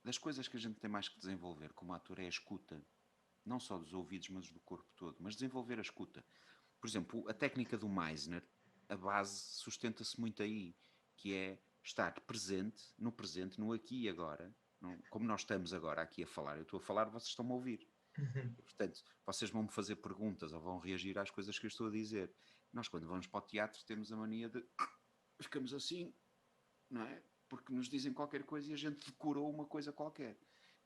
das coisas que a gente tem mais que desenvolver como ator é a escuta. Não só dos ouvidos, mas do corpo todo. Mas desenvolver a escuta. Por exemplo, a técnica do Meisner, a base sustenta-se muito aí, que é estar presente, no aqui e agora. Não, como nós estamos agora aqui a falar, eu estou a falar, vocês estão-me a ouvir. Uhum. E, portanto, vocês vão-me fazer perguntas ou vão reagir às coisas que eu estou a dizer. Nós, quando vamos para o teatro, temos a mania de ficamos assim, não é? Porque nos dizem qualquer coisa e a gente decorou uma coisa qualquer.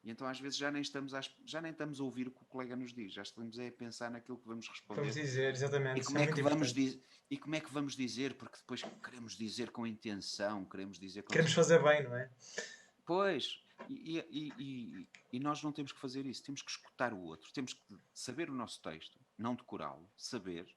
E então às vezes já nem estamos a ouvir o que o colega nos diz, já estamos a pensar naquilo que vamos Vamos responder dizer, e exatamente, isso como é é que muito vamos importante. dizer, e como é que vamos dizer, porque depois queremos dizer com intenção, queremos dizer com não Queremos sei o quê. fazer bem, não é? Pois, e nós não temos que fazer isso, temos que escutar o outro, temos que saber o nosso texto, não decorá-lo, saber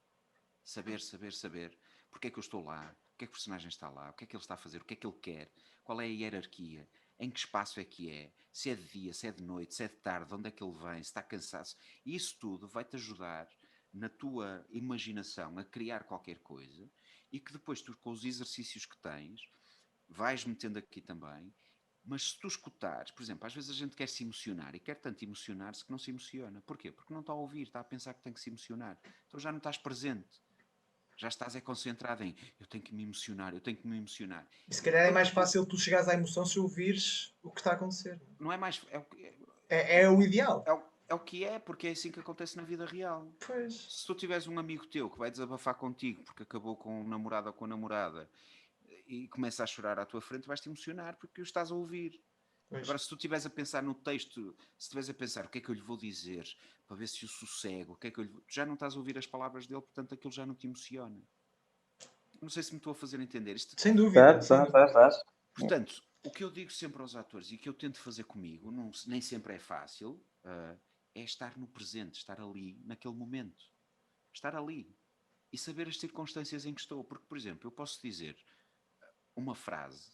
porque é que eu estou lá, porque é que o personagem está lá, o que é que ele está a fazer, o que é que ele quer, qual é a hierarquia, em que espaço é que é, se é de dia, se é de noite, se é de tarde, onde é que ele vem, se está cansado. E isso tudo vai-te ajudar na tua imaginação a criar qualquer coisa e que depois tu, com os exercícios que tens, vais metendo aqui também. Mas se tu escutares, por exemplo, às vezes a gente quer se emocionar e quer tanto emocionar-se que não se emociona. Porquê? Porque não está a ouvir, está a pensar que tem que se emocionar. Então já não estás presente. Já estás é concentrado em eu tenho que me emocionar, eu tenho que me emocionar. E se E calhar é quando mais tu. fácil tu chegares à emoção se ouvires o que está a acontecer. Não é mais. É o ideal. É o que é, porque é assim que acontece na vida real. Pois, Se tu tiveres um amigo teu que vai desabafar contigo porque acabou com o namorado ou com a namorada e começa a chorar à tua frente, vais-te emocionar porque o estás a ouvir. pois. Agora, se tu estiveres a pensar no texto, se estiveres a pensar o que é que eu lhe vou dizer para ver se o sossego, o que é que eu lhe vou... já não estás a ouvir as palavras dele, portanto aquilo já não te emociona. Não sei se me estou a fazer entender. Isto, Sem dúvida, Certo, sem certo, certo, dúvida. certo. portanto, o que eu digo sempre aos atores e que eu tento fazer comigo, não, nem sempre é fácil, é estar no presente, estar ali, naquele momento. Estar ali. E saber as circunstâncias em que estou. Porque, por exemplo, eu posso dizer uma frase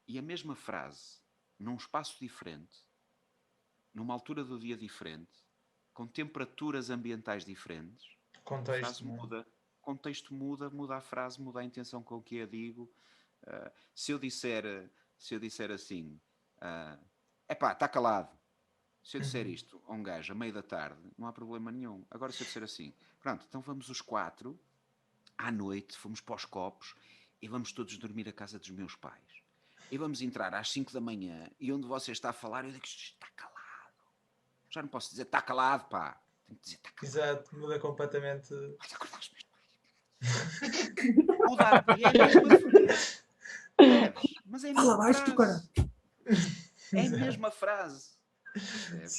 e a mesma frase, num espaço diferente, numa altura do dia diferente, com temperaturas ambientais diferentes, a frase Contexto, não é? muda. O contexto muda, muda a frase, muda a intenção com que a digo. Se eu disser assim, epá, está calado. Se eu disser Uhum. isto a um gajo a meio da tarde, não há problema nenhum. Agora, se eu disser assim, pronto, então vamos os quatro, à noite, fomos para os copos e vamos todos dormir à casa dos meus pais. E vamos entrar às 5 da manhã e onde você está a falar, eu digo, está calado. Já não posso dizer, está calado, pá. Tenho que dizer, está calado. Exato, muda completamente. Vais acordar os meus pais. Muda, e é a mesma frase. Percebes? Mas é a Fala mesma baixo, tu cara! frase. É a Exato. mesma frase. Percebes?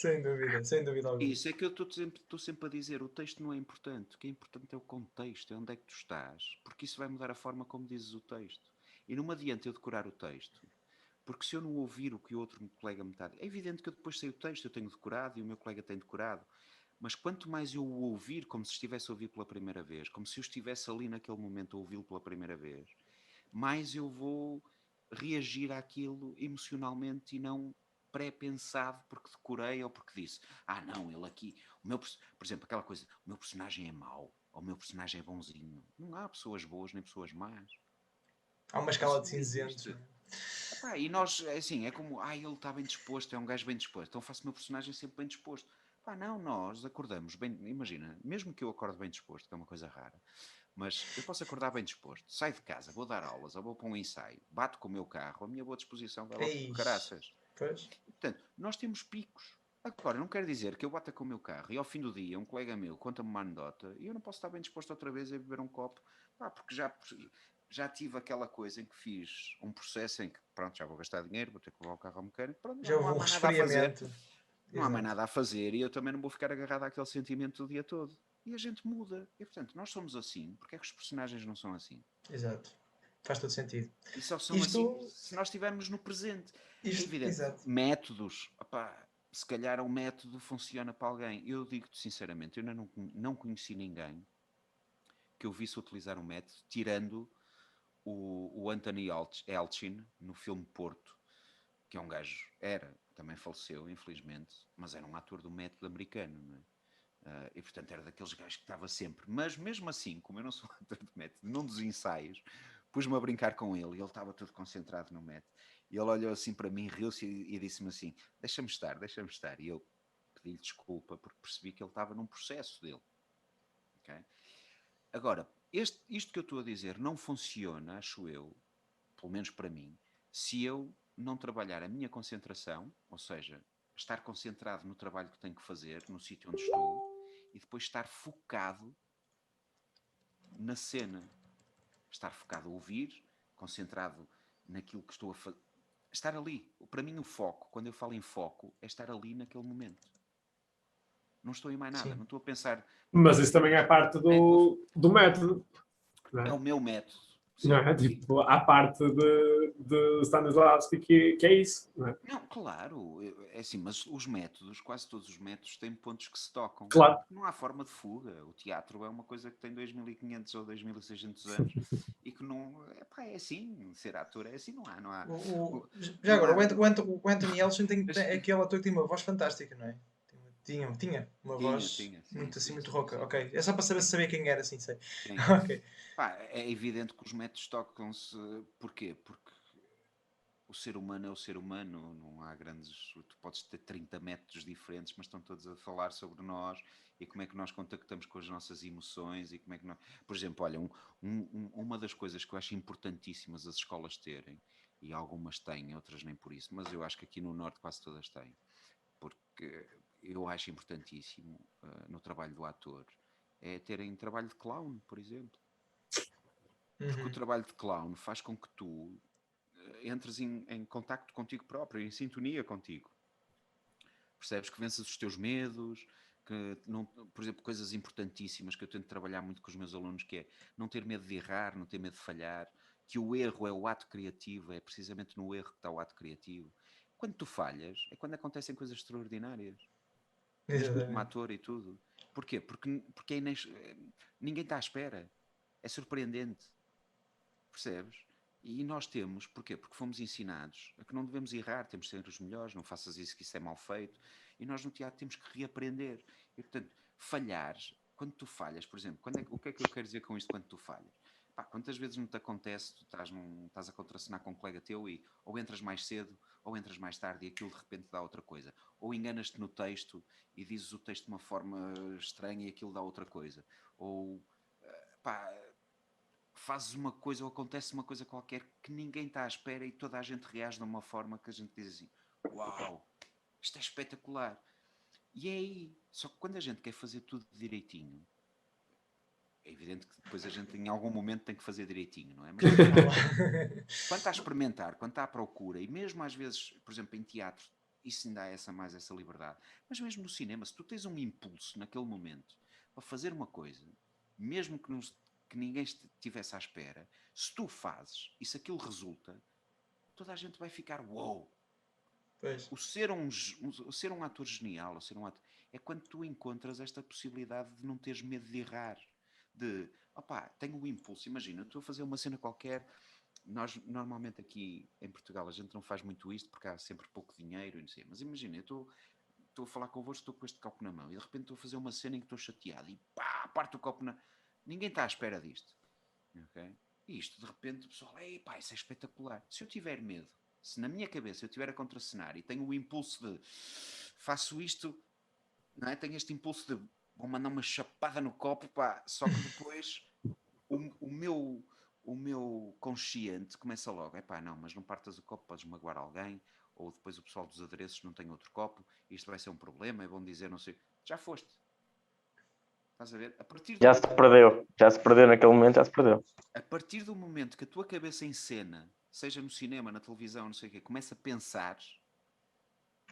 Sem dúvida alguma. Isso é que eu estou sempre a dizer. O texto não é importante. O que é importante é o contexto, é onde é que tu estás. Porque isso vai mudar a forma como dizes o texto. E não me adianta eu decorar o texto. Porque se eu não ouvir o que o outro colega me está a dizer, é evidente que eu depois sei o texto, eu tenho decorado e o meu colega tem decorado. Mas quanto mais eu o ouvir como se estivesse a ouvir pela primeira vez, como se eu estivesse ali naquele momento a ouvi-lo pela primeira vez, mais eu vou reagir àquilo emocionalmente e não pré-pensado porque decorei ou porque disse não, ele aqui, por exemplo, aquela coisa, o meu personagem é mau ou o meu personagem é bonzinho. Não há pessoas boas nem pessoas más. Há uma Isso escala de não cinzentos, existe. não é? Epá, e nós, assim, é como, ele está bem disposto, é um gajo bem disposto, então faço o meu personagem sempre bem disposto. Pá, não, nós acordamos bem, imagina, mesmo que eu acorde bem disposto, que é uma coisa rara, mas eu posso acordar bem disposto, saio de casa, vou dar aulas, ou vou para um ensaio, bato com o meu carro, a minha boa disposição vai logo com Eish. caraças. Pois. E, portanto, nós temos picos. Agora, não quer dizer que eu bata com o meu carro e ao fim do dia um colega meu conta-me uma anedota e eu não posso estar bem disposto outra vez a beber um copo, porque já tive aquela coisa em que fiz um processo em que, pronto, já vou gastar dinheiro, vou ter que levar o carro ao mecânico, pronto, já Já não houve há um mais nada a fazer. resfriamento. Não há mais Exato. nada a fazer e eu também não vou ficar agarrado àquele sentimento o dia todo. E a gente muda. E, portanto, nós somos assim. Porque é que os personagens não são assim? Exato. Faz todo sentido. E só são assim Isto. se nós estivermos no presente. É Isto. evidente. Exato. Métodos. Opá, se calhar um método funciona para alguém. Eu digo-te sinceramente, eu ainda não conheci ninguém que eu visse utilizar um método, tirando o Anthony Elchin no filme Porto, que é um gajo, também faleceu, infelizmente, mas era um ator do método americano, não é? E portanto era daqueles gajos que estava sempre. Mas mesmo assim, como eu não sou ator de método, num dos ensaios, pus-me a brincar com ele e ele estava todo concentrado no método. E ele olhou assim para mim, riu-se e disse-me assim, deixa-me estar. E eu pedi-lhe desculpa, porque percebi que ele estava num processo dele. Okay? Agora, isto que eu estou a dizer não funciona, acho eu, pelo menos para mim, se eu não trabalhar a minha concentração, ou seja, estar concentrado no trabalho que tenho que fazer, no sítio onde estou, e depois estar focado na cena. Estar focado a ouvir, concentrado naquilo que estou a fazer. Estar ali. Para mim o foco, quando eu falo em foco, é estar ali naquele momento. Não estou em mais nada, Sim. não estou a pensar... Mas isso também é parte do método. Não é? É o meu método. Sim. Não é? Tipo, há parte de Stanislavski que é isso. Não é? Não, claro, é assim, mas os métodos, quase todos os métodos têm pontos que se tocam. Claro. Não há forma de fuga. O teatro é uma coisa que tem 2500 ou 2600 anos e que não... Epá, é assim, ser ator é assim, não há... Já não agora, há... o Anthony Elchin é aquele ator que tem uma voz fantástica, não é? Tinha uma voz Sim, muito assim, sim, muito sim, rouca. sim. Ok, é só para saber se sabia quem era, assim, sei. Sim. Ok. Pá, é evidente que os métodos tocam-se. Porquê? Porque o ser humano é o ser humano, não há grandes. Tu podes ter 30 métodos diferentes, mas estão todos a falar sobre nós e como é que nós contactamos com as nossas emoções e como é que nós. Por exemplo, olha, uma das coisas que eu acho importantíssimas as escolas terem, e algumas têm, outras nem por isso, mas eu acho que aqui no Norte quase todas têm, porque eu acho importantíssimo no trabalho do ator é terem trabalho de clown, por exemplo. Porque o trabalho de clown faz com que tu entres em contacto contigo próprio, em sintonia contigo. Percebes que venças os teus medos, que não, por exemplo, coisas importantíssimas que eu tento trabalhar muito com os meus alunos, que é não ter medo de errar, não ter medo de falhar, que o erro é o ato criativo, é precisamente no erro que está o ato criativo. Quando tu falhas, é quando acontecem coisas extraordinárias. Mesmo como Exatamente. ator e tudo. Porquê? Porque ninguém está à espera. É surpreendente. Percebes? E nós temos, porquê? Porque fomos ensinados a que não devemos errar, temos de ser os melhores, não faças isso que isso é mal feito. E nós no teatro temos que reaprender. E portanto, falhares, quando tu falhas, por exemplo, o que é que eu quero dizer com isto quando tu falhas? Pá, quantas vezes não te acontece, tu estás a contracenar com um colega teu e ou entras mais cedo ou entras mais tarde e aquilo de repente dá outra coisa. Ou enganas-te no texto e dizes o texto de uma forma estranha e aquilo dá outra coisa. Ou, pá, fazes uma coisa ou acontece uma coisa qualquer que ninguém está à espera e toda a gente reage de uma forma que a gente diz assim: uau, isto é espetacular. E é aí. Só que quando a gente quer fazer tudo direitinho, é evidente que depois a gente em algum momento tem que fazer direitinho, não é? Mas quando está a experimentar, quando está à procura, e mesmo às vezes, por exemplo, em teatro, isso ainda há mais essa liberdade. Mas mesmo no cinema, se tu tens um impulso naquele momento para fazer uma coisa, mesmo que ninguém estivesse à espera, se tu fazes e se aquilo resulta, toda a gente vai ficar wow. Pois. O ser um ator genial, o ser um ator, é quando tu encontras esta possibilidade de não teres medo de errar. De, opá, tenho o impulso, imagina, estou a fazer uma cena qualquer. Nós, normalmente aqui em Portugal, a gente não faz muito isto porque há sempre pouco dinheiro e não sei. Mas imagina, eu estou a falar convosco, estou com este copo na mão e de repente estou a fazer uma cena em que estou chateado e pá, parte o copo na... Ninguém está à espera disto. Okay? E isto, de repente, o pessoal, ei pá, isso é espetacular. Se eu tiver medo, se na minha cabeça eu tiver a contracenar e tenho o impulso de faço isto, não é? Tenho este impulso de vou mandar uma chapada no copo, pá, só que depois o meu consciente começa logo, é pá, não, mas não partas o copo, podes magoar alguém, ou depois o pessoal dos adereços não tem outro copo, isto vai ser um problema, é bom dizer, não sei, já foste. Estás a ver? Já se perdeu naquele momento, já se perdeu. A partir do momento que a tua cabeça em cena, seja no cinema, na televisão, não sei o quê, começa a pensar,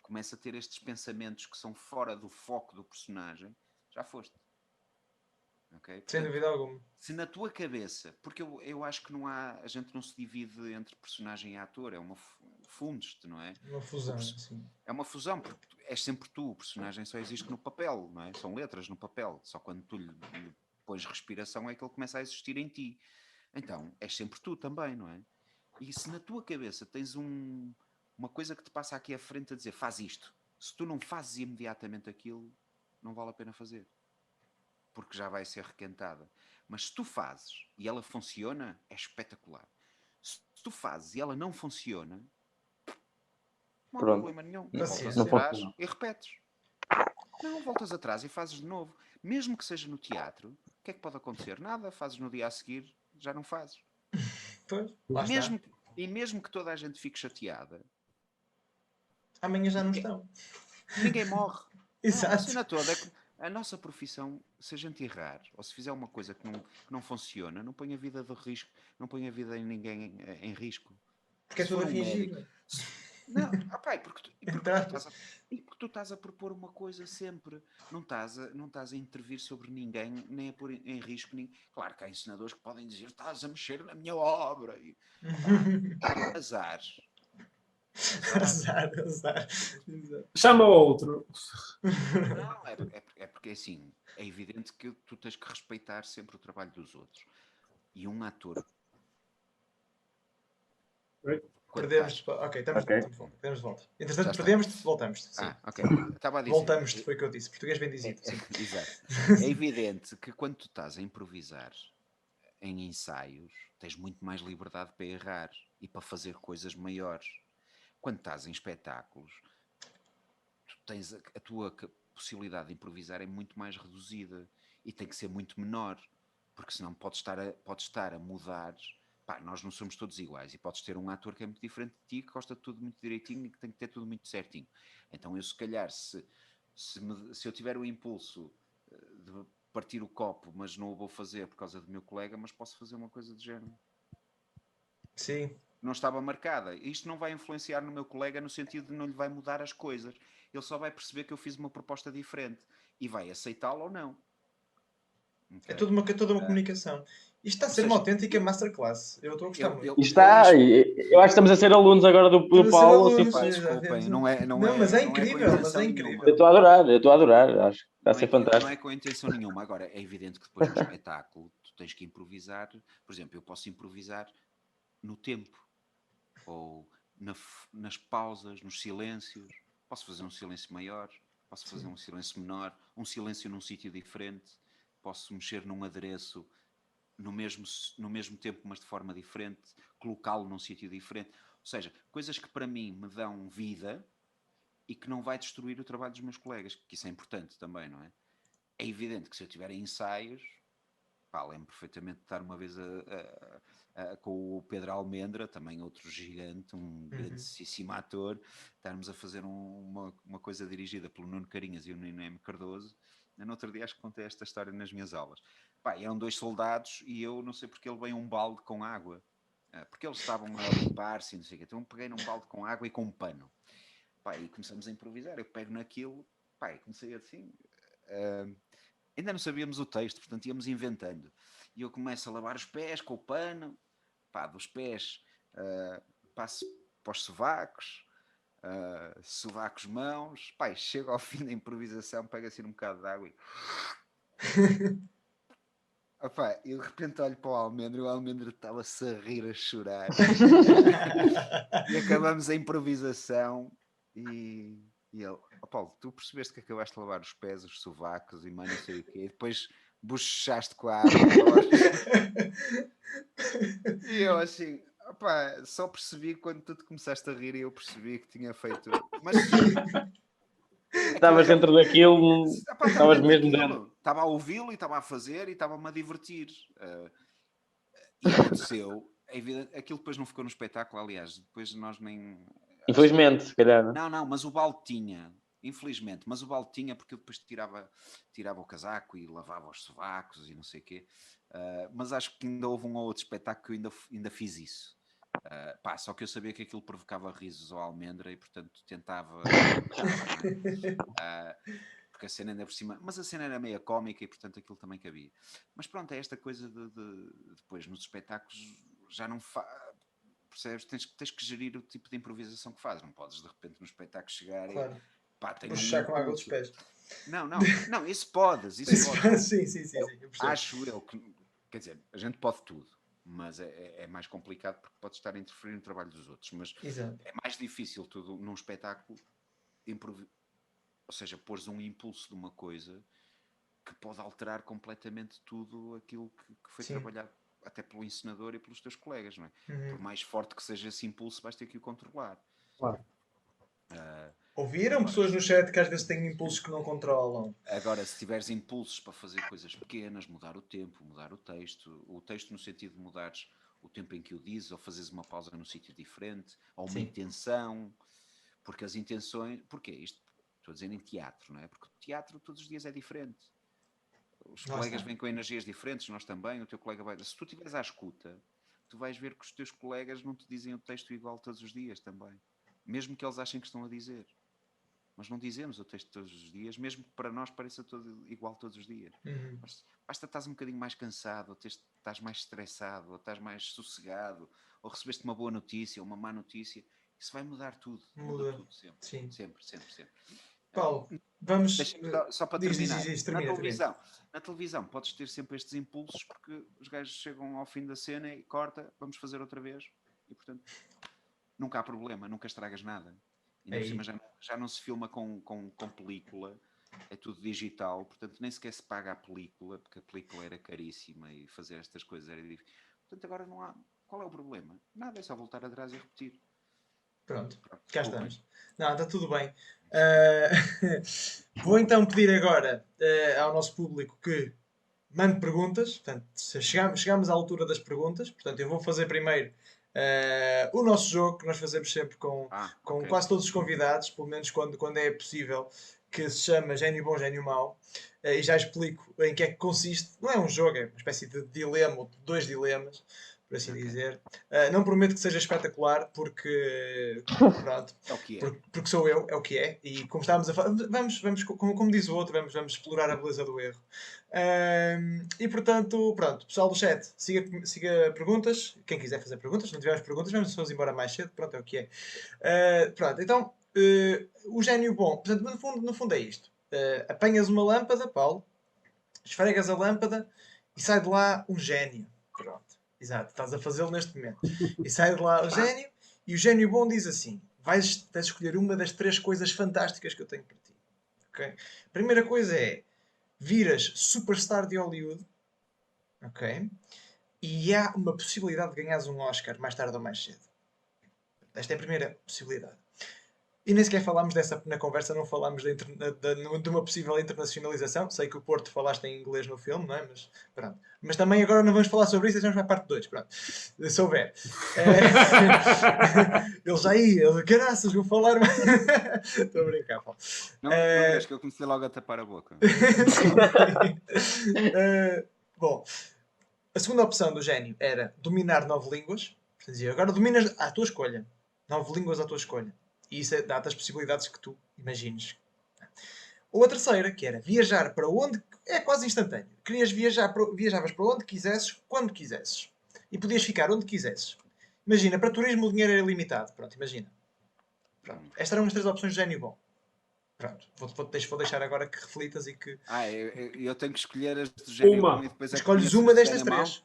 começa a ter estes pensamentos que são fora do foco do personagem, já foste. Okay? Sem Portanto, dúvida alguma. se na tua cabeça, porque eu acho que não há, a gente não se divide entre personagem e ator, é uma fundes-te, não é? Uma fusão, assim. É uma fusão, porque és sempre tu, o personagem só existe no papel, não é? São letras no papel, só quando tu lhe pões respiração é que ele começa a existir em ti. Então, és sempre tu também, não é? E se na tua cabeça tens uma coisa que te passa aqui à frente a dizer, faz isto, se tu não fazes imediatamente aquilo, não vale a pena fazer. Porque já vai ser requentada. Mas se tu fazes e ela funciona, é espetacular. Se tu fazes e ela não funciona, Não há Pronto. problema nenhum. Paciência. Voltas Não atrás funciona. e repetes. Não, voltas atrás e fazes de novo. Mesmo que seja no teatro, o que é que pode acontecer? Nada, fazes no dia a seguir, já não fazes. Pois, lá está. E mesmo que toda a gente fique chateada, Amanhã já não estão. ninguém morre. Não, a Exato. cena toda é que a nossa profissão, se a gente errar, ou se fizer uma coisa que não funciona, não põe a vida de risco, não põe a vida de ninguém em risco. Porque é Se tudo for a um fingir. médico. Não, pá, e porque tu estás a propor uma coisa sempre. Não estás a intervir sobre ninguém, nem a pôr em risco ninguém. Claro que há ensinadores que podem dizer estás a mexer na minha obra. E, pá, azar. Azar, azar. Exato. Chama outro. Não, é porque assim, é evidente que tu tens que respeitar sempre o trabalho dos outros. E um ator. Oi? quando Perdemos. está- Ok, estamos Ok. de volta. Estamos de volta. Já Entretanto, está. perdemos-te, voltamos. Sim. Ok. Estava a dizer. Voltamos-te, foi o que eu disse. Português bem dizido. Sim. Exato. É evidente que quando tu estás a improvisar em ensaios, tens muito mais liberdade para errar e para fazer coisas maiores. Quando estás em espetáculos, tu tens a tua possibilidade de improvisar é muito mais reduzida e tem que ser muito menor, porque senão podes estar a mudar. Pá, nós não somos todos iguais e podes ter um ator que é muito diferente de ti, que gosta de tudo muito direitinho e que tem que ter tudo muito certinho. Então eu, se calhar, se eu tiver o impulso de partir o copo, mas não o vou fazer por causa do meu colega, mas posso fazer uma coisa do género. Sim. Não estava marcada. Isto não vai influenciar no meu colega no sentido de não lhe vai mudar as coisas. Ele só vai perceber que eu fiz uma proposta diferente e vai aceitá-la ou não. É Okay? toda uma comunicação. Isto está a ser seja, uma autêntica masterclass. Eu estou a gostar muito. E está, eu acho que estamos a ser alunos agora do Estamos a ser Paulo. alunos, Assim, Pá, exato. desculpem, não é mas é não é com incrível, mas intenção é nenhuma. incrível. eu estou a adorar, acho que está a ser Não é fantástico. com intenção nenhuma. Agora, é evidente que depois no espetáculo tu tens que improvisar. Por exemplo, eu posso improvisar no tempo, ou nas pausas, nos silêncios. Posso fazer um silêncio maior, posso fazer um silêncio menor, um silêncio num sítio diferente, posso mexer num adereço no mesmo tempo, mas de forma diferente, colocá-lo num sítio diferente. Ou seja, coisas que para mim me dão vida e que não vai destruir o trabalho dos meus colegas, que isso é importante também, não é? É evidente que se eu tiver ensaios, pá, lembro perfeitamente de estar uma vez com o Pedro Almendra, também outro gigante, um grandíssimo ator, estarmos a fazer uma coisa dirigida pelo Nuno Carinhas e o Nuno M. Cardoso. No outro dia acho que contei esta história nas minhas aulas. Pá, eram dois soldados e eu não sei porque ele veio um balde com água. Porque eles estavam a limpar-se e não sei o quê. Então peguei num balde com água e com um pano. Pá, e começamos a improvisar. Eu pego naquilo, pá, e comecei assim. Ainda não sabíamos o texto, portanto íamos inventando. E eu começo a lavar os pés com o pano, pá, dos pés passo para os sovacos, sovacos mãos, pá, chego ao fim da improvisação, pego assim um bocado de água e... Opa, e de repente olho para o Almendro e o Almendro estava-se a rir, a chorar. E acabamos a improvisação e ele, oh Paulo, tu percebeste que acabaste de lavar os pés, os sovacos e mais não sei o quê, e depois bochechaste com a água. E eu assim, opa, só percebi quando tu te começaste a rir e eu percebi que tinha feito. Mas Estavas dentro daquilo, estavas mesmo dentro. Estava a ouvi-lo e estava a fazer e estava-me a divertir. E aconteceu. É evidente, aquilo depois não ficou no espetáculo, aliás, depois nós nem. Infelizmente, se calhar. Não, mas o balde tinha, infelizmente, mas o balde tinha porque eu depois tirava o casaco e lavava os sovacos e não sei o quê. Mas acho que ainda houve um ou outro espetáculo que eu ainda fiz isso. Pá, só que eu sabia que aquilo provocava risos ao Almendra e portanto tentava. Porque a cena ainda por cima. Mas a cena era meio cómica e portanto aquilo também cabia. Mas pronto, é esta coisa de depois nos espetáculos já não percebes? Tens que gerir o tipo de improvisação que fazes. Não podes de repente no espetáculo chegar Claro. e pá, tem Puxar com água dos impulso. pés. Não, isso podes. Isso podes. Sim. Acho eu que, quer dizer, a gente pode tudo, mas é mais complicado porque pode estar a interferir no trabalho dos outros. Mas Exato. é mais difícil tudo num espetáculo ou seja, pôres um impulso de uma coisa que pode alterar completamente tudo aquilo que foi trabalhado até pelo encenador e pelos teus colegas, não é? Por mais forte que seja esse impulso, vais ter que o controlar. Claro. Ouviram pessoas no chat que às vezes têm impulsos que não controlam. Agora, se tiveres impulsos para fazer coisas pequenas, mudar o tempo, mudar o texto no sentido de mudares o tempo em que o dizes, ou fazeres uma pausa num sítio diferente, ou uma intenção, porque as intenções... Porquê? Isto estou a dizer em teatro, não é? Porque o teatro todos os dias é diferente. Os colegas vêm com energias diferentes, nós também, o teu colega vai... Se tu estiveres à escuta, tu vais ver que os teus colegas não te dizem o texto igual todos os dias também. Mesmo que eles achem que estão a dizer. Mas não dizemos o texto todos os dias, mesmo que para nós pareça todo igual todos os dias. Mas basta estás um bocadinho mais cansado, ou estás mais estressado, ou estás mais sossegado, ou recebeste uma boa notícia, ou uma má notícia, isso vai mudar tudo. Muda tudo sempre. Sim. Sempre. Paulo, vamos... Só para terminar. Termina. Na televisão podes ter sempre estes impulsos, porque os gajos chegam ao fim da cena e corta, vamos fazer outra vez. E portanto, nunca há problema, nunca estragas nada. E por cima já não se filma com película, é tudo digital, portanto nem sequer se paga a película, porque a película era caríssima e fazer estas coisas era difícil. Portanto agora não há... Qual é o problema? Nada, é só voltar atrás e repetir. Pronto, cá estamos. Não, está tudo bem. Vou então pedir agora ao nosso público que mande perguntas. Portanto, chegamos à altura das perguntas. Portanto, eu vou fazer primeiro o nosso jogo, que nós fazemos sempre com quase todos os convidados, pelo menos quando é possível, que se chama Gênio Bom, Gênio Mau. E já explico em que é que consiste. Não é um jogo, é uma espécie de dilema, ou de 2 dilemas, por assim dizer. Não prometo que seja espetacular, porque pronto, é o que é. Porque sou eu, é o que é, e como estávamos a falar, vamos como diz o outro, vamos explorar a beleza do erro. E portanto, pronto, pessoal do chat, siga perguntas, quem quiser fazer perguntas, se não tivermos perguntas, vamos embora mais cedo, pronto, é o que é. Pronto, então, o gênio bom, portanto, no fundo é isto. Apanhas uma lâmpada, Paulo, esfregas a lâmpada e sai de lá um gênio. Pronto. Exato, estás a fazê-lo neste momento. E sai de lá o gênio, e o gênio bom diz assim: vais escolher uma das 3 coisas fantásticas que eu tenho para ti. Okay? A primeira coisa é: viras superstar de Hollywood, ok? E há uma possibilidade de ganhares um Oscar mais tarde ou mais cedo. Esta é a primeira possibilidade. E nem sequer falámos na conversa, não falámos de uma possível internacionalização. Sei que o Porto falaste em inglês no filme, não é? Mas pronto. Mas também agora não vamos falar sobre isso, vamos para a parte 2. Pronto. Se houver. Eles aí, caraças, vou falar. Estou a brincar, Paulo. Não deixa que eu comecei logo a tapar a boca. Bom, a segunda opção do gênio era dominar 9 línguas. Portanto, dizia, agora dominas à tua escolha. 9 línguas à tua escolha. E isso dá-te as possibilidades que tu imagines. Ou a terceira, que era viajar para onde... É quase instantâneo. Viajavas para onde quisesses, quando quisesses. E podias ficar onde quisesses. Imagina, para turismo o dinheiro era ilimitado. Pronto, imagina. Pronto. Estas eram as 3 opções de gênio bom. Pronto, vou deixar agora que reflitas e que... Eu tenho que escolher as do gênio bom e depois... Escolhes uma destas 3.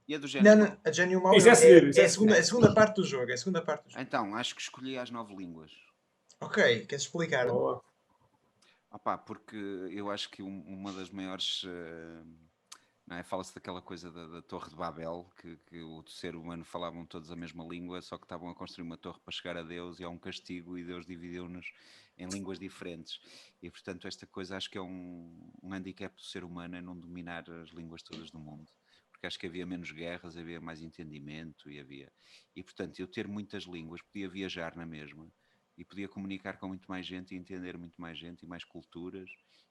E a do gênio não, a gênio mau é a segunda parte do jogo. Então, acho que escolhi as 9 línguas. Ok, queres explicar? Boa. Porque eu acho que uma das maiores... não é? Fala-se daquela coisa da Torre de Babel, que o ser humano falavam todos a mesma língua, só que estavam a construir uma torre para chegar a Deus, e há um castigo, e Deus dividiu-nos em línguas diferentes. E, portanto, esta coisa acho que é um handicap do ser humano, é não dominar as línguas todas do mundo. Porque acho que havia menos guerras, havia mais entendimento e portanto eu ter muitas línguas, podia viajar na mesma e podia comunicar com muito mais gente e entender muito mais gente e mais culturas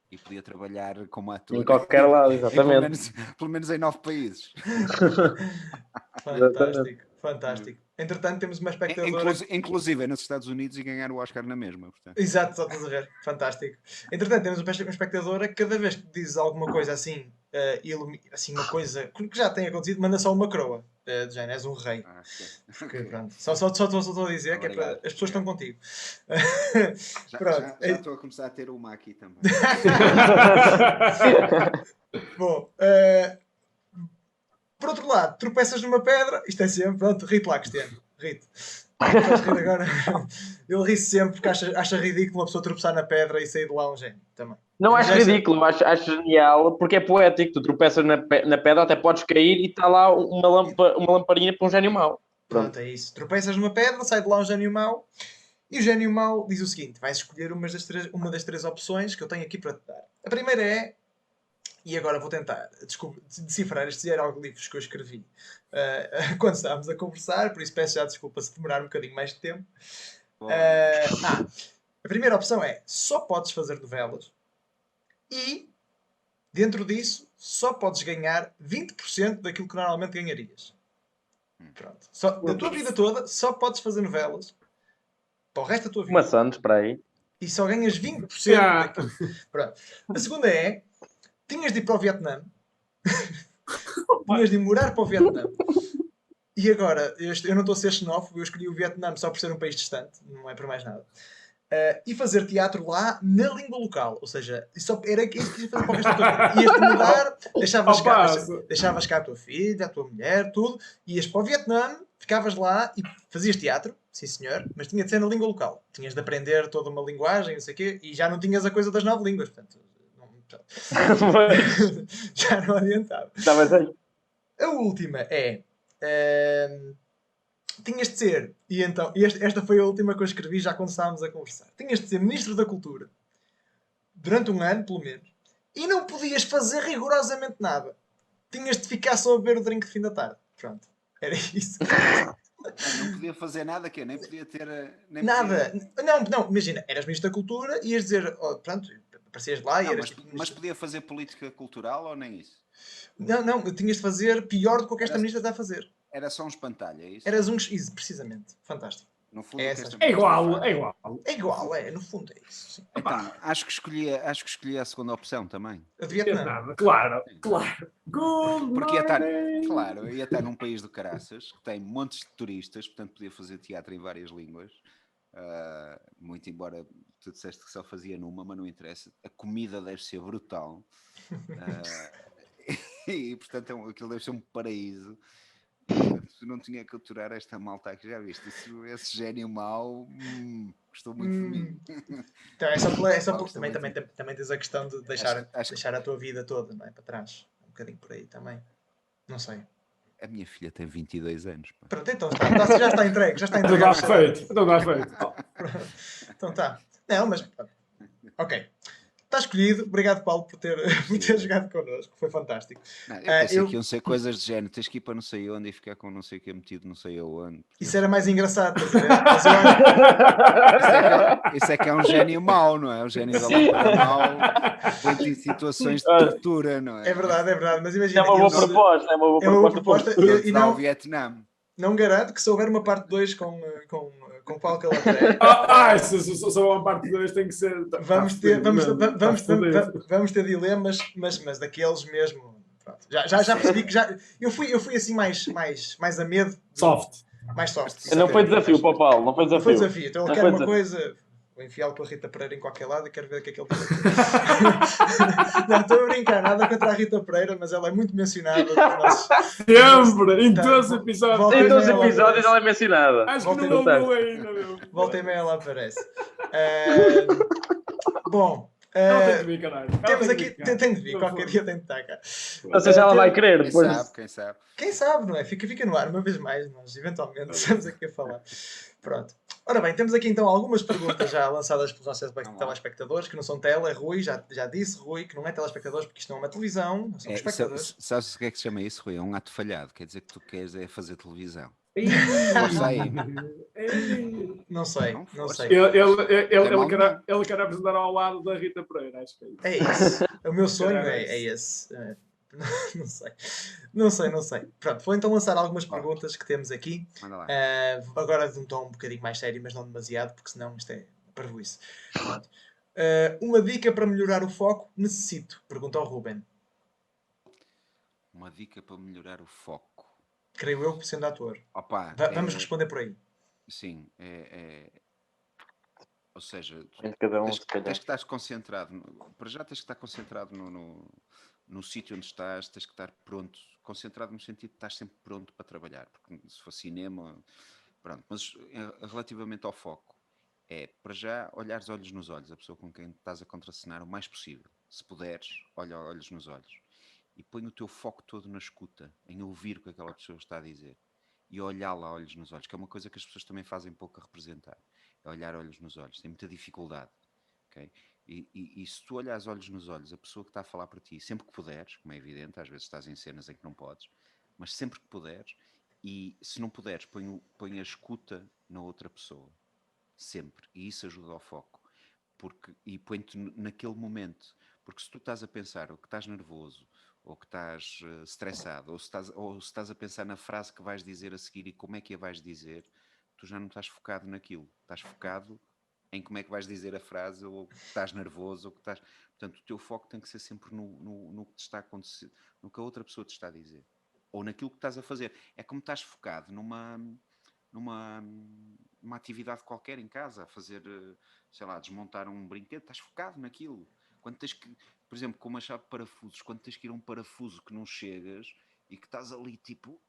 e podia trabalhar como ator em qualquer lado, exatamente. Pelo menos em 9 países. Fantástico. Entretanto temos uma espectadora... Inclusive nos Estados Unidos e ganhar o Oscar na mesma. Portanto. Exato, só estás a ver. Fantástico. Entretanto temos uma espectadora que cada vez que dizes alguma coisa assim, assim uma coisa que já tem acontecido, manda só uma croa. De género, és um rei. Porque, pronto, só estou a dizer que é para, as pessoas estão contigo. Já estou a começar a ter uma aqui também. Bom, por outro lado, tropeças numa pedra, isto é sempre, pronto, rite lá, Cristiano, rite. Agora, ele ri sempre porque acha ridículo uma pessoa tropeçar na pedra e sair de lá um gênio também. Não acho ridículo, acho genial, porque é poético. Tu tropeças na pedra, até podes cair e está lá uma lamparina para um gênio mau. Pronto, é isso. Tropeças numa pedra, sai de lá um gênio mau E o gênio mau diz o seguinte: vais escolher uma das três opções que eu tenho aqui para te dar. A primeira é, e agora vou tentar decifrar estes hieróglifos que eu escrevi quando estávamos a conversar, por isso peço já desculpa se demorar um bocadinho mais de tempo. A primeira opção é, só podes fazer novelas e, dentro disso, só podes ganhar 20% daquilo que normalmente ganharias. Pronto. Da tua vida toda, só podes fazer novelas para o resto da tua vida. Uma Santos, para aí. E só ganhas 20% daquilo. Pronto. A segunda é, tinhas de ir para o Vietnã. Tinhas de morar para o Vietnã. E agora, eu não estou a ser xenófobo, eu escolhi o Vietnã só por ser um país distante, não é por mais nada. E fazer teatro lá na língua local. Ou seja, era isso que ias fazer para o resto da tua vida. Ias-te mudar, deixavas cá a tua filha, a tua mulher, tudo, ias para o Vietnã, ficavas lá e fazias teatro, sim senhor, mas tinha de ser na língua local. Tinhas de aprender toda uma linguagem, não sei o quê, e já não tinhas a coisa das 9 línguas, portanto... já não adiantava. A última é... tinhas de ser, e então, esta foi a última que eu escrevi já quando estávamos a conversar. Tinhas de ser Ministro da Cultura durante um ano, pelo menos, e não podias fazer rigorosamente nada. Tinhas de ficar só a beber o drink de fim da tarde. Pronto, era isso. Não podia fazer nada, que nem podia ter... Nem nada. Podia... Não, imagina, eras Ministro da Cultura e ias dizer, pronto, aparecias lá e eras... Mas podia fazer política cultural ou nem isso? Não, tinhas de fazer pior do que o que esta ministra está a fazer. Era só um espantalho, é isso? Eras precisamente. Fantástico. No fundo, é igual. É igual, no fundo é isso. Sim. Então, acho que escolhi a segunda opção também. A Vietnã. Claro. Porque ia estar num país do caraças, que tem montes de turistas, portanto podia fazer teatro em várias línguas. Muito embora tu disseste que só fazia numa, mas não interessa. A comida deve ser brutal. E portanto aquilo deve ser um paraíso. Se não tinha que aturar esta malta aqui, já viste? Esse gênio mau gostou muito de mim. Então é só porque também tens a questão de deixar a tua vida toda, não é? Para trás. Um bocadinho por aí também. Não sei. A minha filha tem 22 anos. Pá. Pronto, então já está entregue. Então dá feito. Então tá. Não, mas... Ok. Está escolhido. Obrigado, Paulo, por ter jogado connosco. Foi fantástico. Não, eu pensei que iam ser coisas de género. Tens que ir para não sei onde e ficar com não sei o que metido não sei aonde. Isso era mais engraçado. Isso é que é um gênio mau, não é? O gênio da lâmpada mau põe-te em situações de tortura, não é? É verdade. Mas imagina... É uma boa proposta. E não... o Vietnã. Não garanto que se houver uma parte 2 com Paulo Calatré. Se houver uma parte 2 tem que ser... Vamos ter dilemas, mas daqueles mesmo. Pronto. Já percebi que já... Eu fui assim mais a medo. Soft. Mais soft. Não foi desafio para o Paulo, não foi desafio. Não foi desafio. Então ele quer uma coisa... Vou enfiá-lo com a Rita Pereira em qualquer lado e quero ver o que é que ele tem. Não, estou a brincar, nada contra a Rita Pereira, mas ela é muito mencionada. Sempre! Em todos os episódios. Em todos os episódios ela é mencionada. Acho que não ouviu ainda, meu. Volta e meia ela aparece. Bom. Ela tem de vir, caralho. Temos aqui, tem de vir, qualquer dia tem de estar cá. Não sei se ela vai querer depois. Quem sabe? Quem sabe, não é? Fica no ar uma vez mais, nós eventualmente estamos aqui a falar. Pronto. Ora bem, temos aqui então algumas perguntas já lançadas pelos nossos telespectadores, que não são tele, Rui, já disse, Rui, que não é telespectadores porque isto não é uma televisão, não são espectadores. Sabes o que é que se chama isso, Rui? É um ato falhado, quer dizer que tu queres é fazer televisão. Não sei. Ele quer apresentar ao lado da Rita Pereira, acho que é isso. É isso. O meu sonho é esse. Não sei. Pronto, vou então lançar algumas perguntas que temos aqui. Agora de um tom um bocadinho mais sério, mas não demasiado, porque senão isto é parvoíce. Uma dica para melhorar o foco necessito? Pergunta ao Ruben. Uma dica para melhorar o foco. Creio eu, sendo ator. Vamos responder por aí. Sim, ou seja, tens que estar concentrado. Para já tens que estar concentrado no sítio onde estás, tens que estar pronto, concentrado no sentido de estar sempre pronto para trabalhar. Porque se for cinema, pronto. Mas relativamente ao foco, para já olhares olhos nos olhos, a pessoa com quem estás a contracenar o mais possível. Se puderes, olha olhos nos olhos. E põe o teu foco todo na escuta, em ouvir o que aquela pessoa está a dizer. e olhá-la a olhos nos olhos, que é uma coisa que as pessoas também fazem pouco a representar, é olhar olhos nos olhos, tem muita dificuldade, ok? E se tu olhares olhos nos olhos, a pessoa que está a falar para ti, sempre que puderes, como é evidente, às vezes estás em cenas em que não podes, mas sempre que puderes, e se não puderes, põe a escuta na outra pessoa, sempre, e isso ajuda ao foco, e põe-te naquele momento, porque se tu estás a pensar ou que estás nervoso, ou que estás estressado, ou se estás a pensar na frase que vais dizer a seguir e como é que a vais dizer, tu já não estás focado naquilo, estás focado em como é que vais dizer a frase, ou que estás nervoso, ou que estás... Portanto, o teu foco tem que ser sempre no que te está a acontecer, no que a outra pessoa te está a dizer, ou naquilo que estás a fazer. É como estás focado numa atividade qualquer em casa, a fazer, sei lá, desmontar um brinquedo, estás focado naquilo. Quando tens que, por exemplo, com uma chave de parafusos, quando tens que ir a um parafuso que não chegas e que estás ali tipo,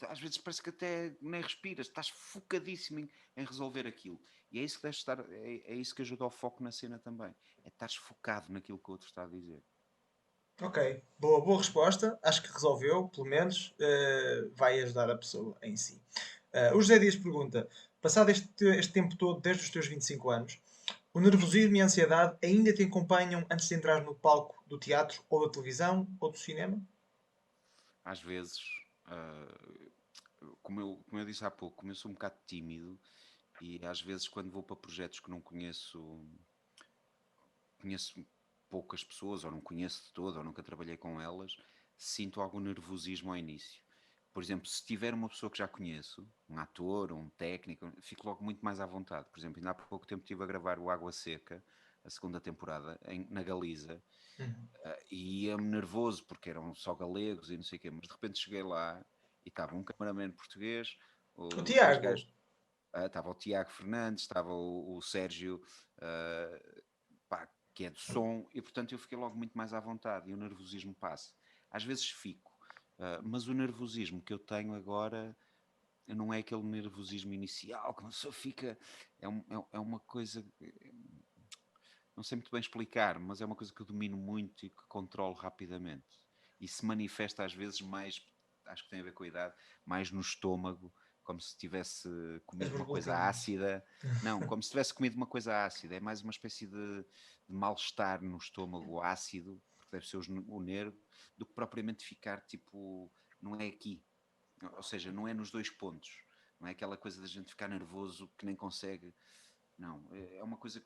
às vezes parece que até nem respiras, estás focadíssimo em resolver aquilo. E é isso que deve estar, é isso que ajuda ao foco na cena também. É estás focado naquilo que o outro está a dizer. Ok, boa resposta. Acho que resolveu, pelo menos vai ajudar a pessoa em si. O José Dias pergunta: passado este tempo todo, desde os teus 25 anos, o nervosismo e a ansiedade ainda te acompanham antes de entrar no palco do teatro ou da televisão ou do cinema? Às vezes, como eu disse há pouco, como eu sou um bocado tímido e às vezes quando vou para projetos que não conheço poucas pessoas, ou não conheço de todo, ou nunca trabalhei com elas, sinto algum nervosismo ao início. Por exemplo, se tiver uma pessoa que já conheço, um ator, um técnico, fico logo muito mais à vontade. Por exemplo, ainda há pouco tempo estive a gravar o Água Seca, a segunda temporada, na Galiza, Uhum. e ia-me nervoso, porque eram só galegos e não sei o quê, mas de repente cheguei lá e estava um cameraman português, O dois Tiago, gajos, estava o Tiago Fernandes, estava o Sérgio, pá, que é do som, e portanto eu fiquei logo muito mais à vontade e o nervosismo passa. Às vezes fico, mas o nervosismo que eu tenho agora não é aquele nervosismo inicial que uma pessoa fica. É uma coisa. Não sei muito bem explicar, mas é uma coisa que eu domino muito e que controlo rapidamente. E se manifesta às vezes mais, acho que tem a ver com a idade, mais no estômago, como se tivesse as comido uma coisa borboletinhas. ácida. Não, como se tivesse comido uma coisa ácida. É mais uma espécie de mal-estar no estômago ácido, porque deve ser o nervo, do que propriamente ficar tipo, não é aqui. Ou seja, não é nos dois pontos. Não é aquela coisa da gente ficar nervoso que nem consegue. Não, é uma coisa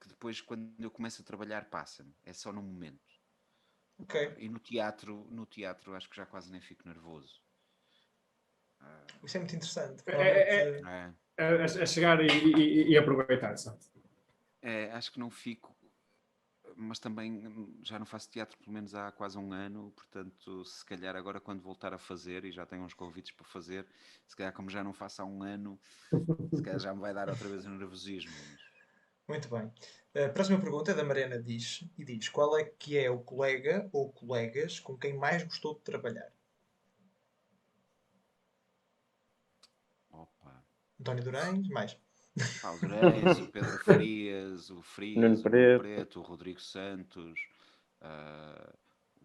que depois, quando eu começo a trabalhar, passa-me. É só no momento. Ok, E no teatro acho que já quase nem fico nervoso. isso é muito interessante. É, Provavelmente. É, é chegar e aproveitar, sabe? acho que não fico, mas também já não faço teatro pelo menos há quase um ano, portanto, se calhar agora quando voltar a fazer, e já tenho uns convites para fazer, se calhar como já não faço há um ano, se calhar já me vai dar outra vez o nervosismo. Muito bem. A próxima pergunta é da Mariana diz: qual é que é o colega ou colegas com quem mais gostou de trabalhar? Opa. António Durães, mais. Pá, o Durães, o Pedro Frias, Nuno o Nuno Preto. Preto, o Rodrigo Santos, ah,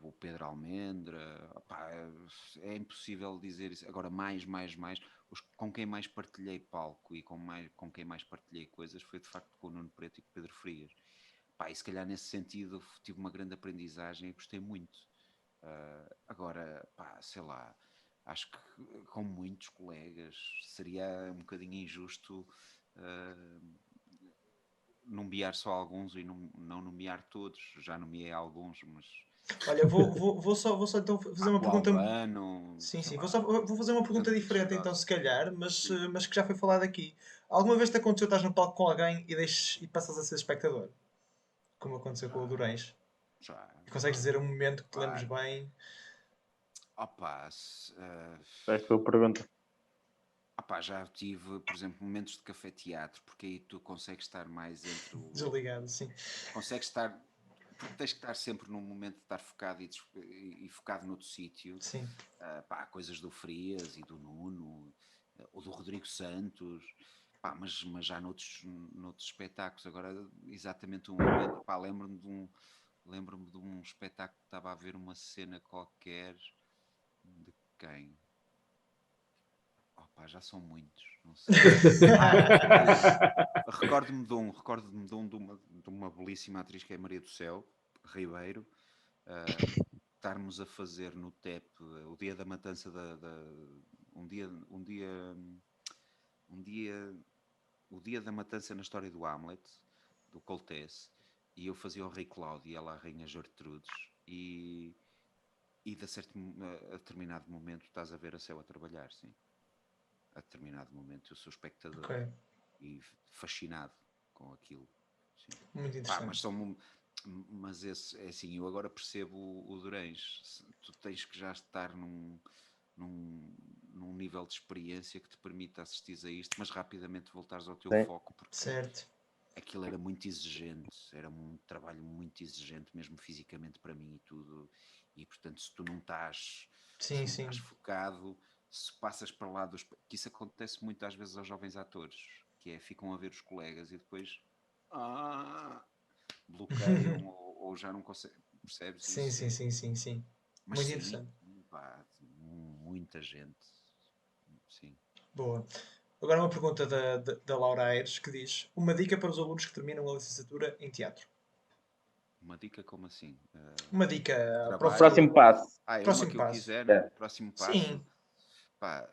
o Pedro Almendra. Opá, é impossível dizer isso. Agora, mais, com quem mais partilhei palco e com quem mais partilhei coisas foi de facto com o Nuno Preto e com o Pedro Frias. Pá, e se calhar nesse sentido tive uma grande aprendizagem e gostei muito. Agora, pá, sei lá, acho que com muitos colegas seria um bocadinho injusto uh, nomear só alguns e não nomear todos. Já nomeei alguns, mas Olha, vou só então fazer uma com o pergunta. Albano, Sim, sei sim. lá, Vou fazer uma pergunta tanta gente diferente então, generosa. se calhar, mas, Sim, mas que já foi falado aqui. Alguma vez te aconteceu estás no palco com alguém e passas a ser espectador? Como aconteceu com o já, Durães. já, E consegues dizer um momento que te lembres claro. bem? Opa, Esta foi a pergunta. já tive, por exemplo, momentos de café-teatro, porque aí tu consegues estar mais entre o, Desligado, sim. consegues estar, porque tens que estar sempre num momento de estar focado e focado noutro sítio. Sim. Coisas do Frias e do Nuno, ou do Rodrigo Santos, mas já noutros espetáculos. Agora, exatamente um momento, lembro-me de um espetáculo que estava a ver uma cena qualquer de quem? Opa, já são muitos, não sei. Recordo-me de uma belíssima atriz que é Maria do Céu Ribeiro, estarmos a fazer no TEP o dia da matança um dia o dia da matança na história do Hamlet, do Coltese, e eu fazia o Rei Cláudio e ela a Rainha Gertrudes, e a determinado momento estás a ver a Céu a trabalhar, sim. A determinado momento eu sou espectador e fascinado com aquilo. Sim. Muito interessante. Mas esse, é assim, eu agora percebo o Durães. Tu tens que já estar num nível de experiência que te permita assistir a isto, mas rapidamente voltares ao teu foco, porque aquilo era muito exigente, era um trabalho muito exigente, mesmo fisicamente para mim e tudo, e portanto se tu não estás, estás focado, se passas para lá que isso acontece muito às vezes aos jovens atores, que é, ficam a ver os colegas e depois bloqueiam ou já não conseguem, percebes? Sim. Mas muito sim, interessante. pá, muita gente, sim. Boa. Agora uma pergunta da Laura Aires, que diz: uma dica para os alunos que terminam a licenciatura em teatro. Uma dica como assim? Uma dica para o Trabalho? futuro. Próximo passo. É uma Próximo que eu passo. quiser, É. próximo passo. Sim. Pá,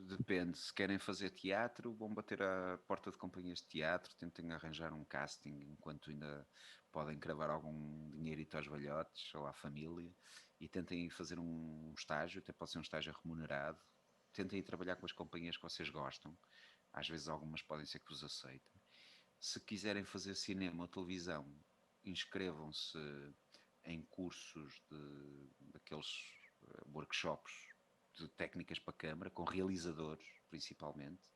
depende. Se querem fazer teatro, vão bater à porta de companhias de teatro, tentem arranjar um casting enquanto ainda podem cravar algum dinheirito aos velhotes ou à família, e tentem fazer um estágio, até pode ser um estágio remunerado. Tentem ir trabalhar com as companhias que vocês gostam. Às vezes algumas podem ser que vos aceitem. Se quiserem fazer cinema ou televisão, inscrevam-se em cursos daqueles workshops de técnicas para câmara, com realizadores principalmente,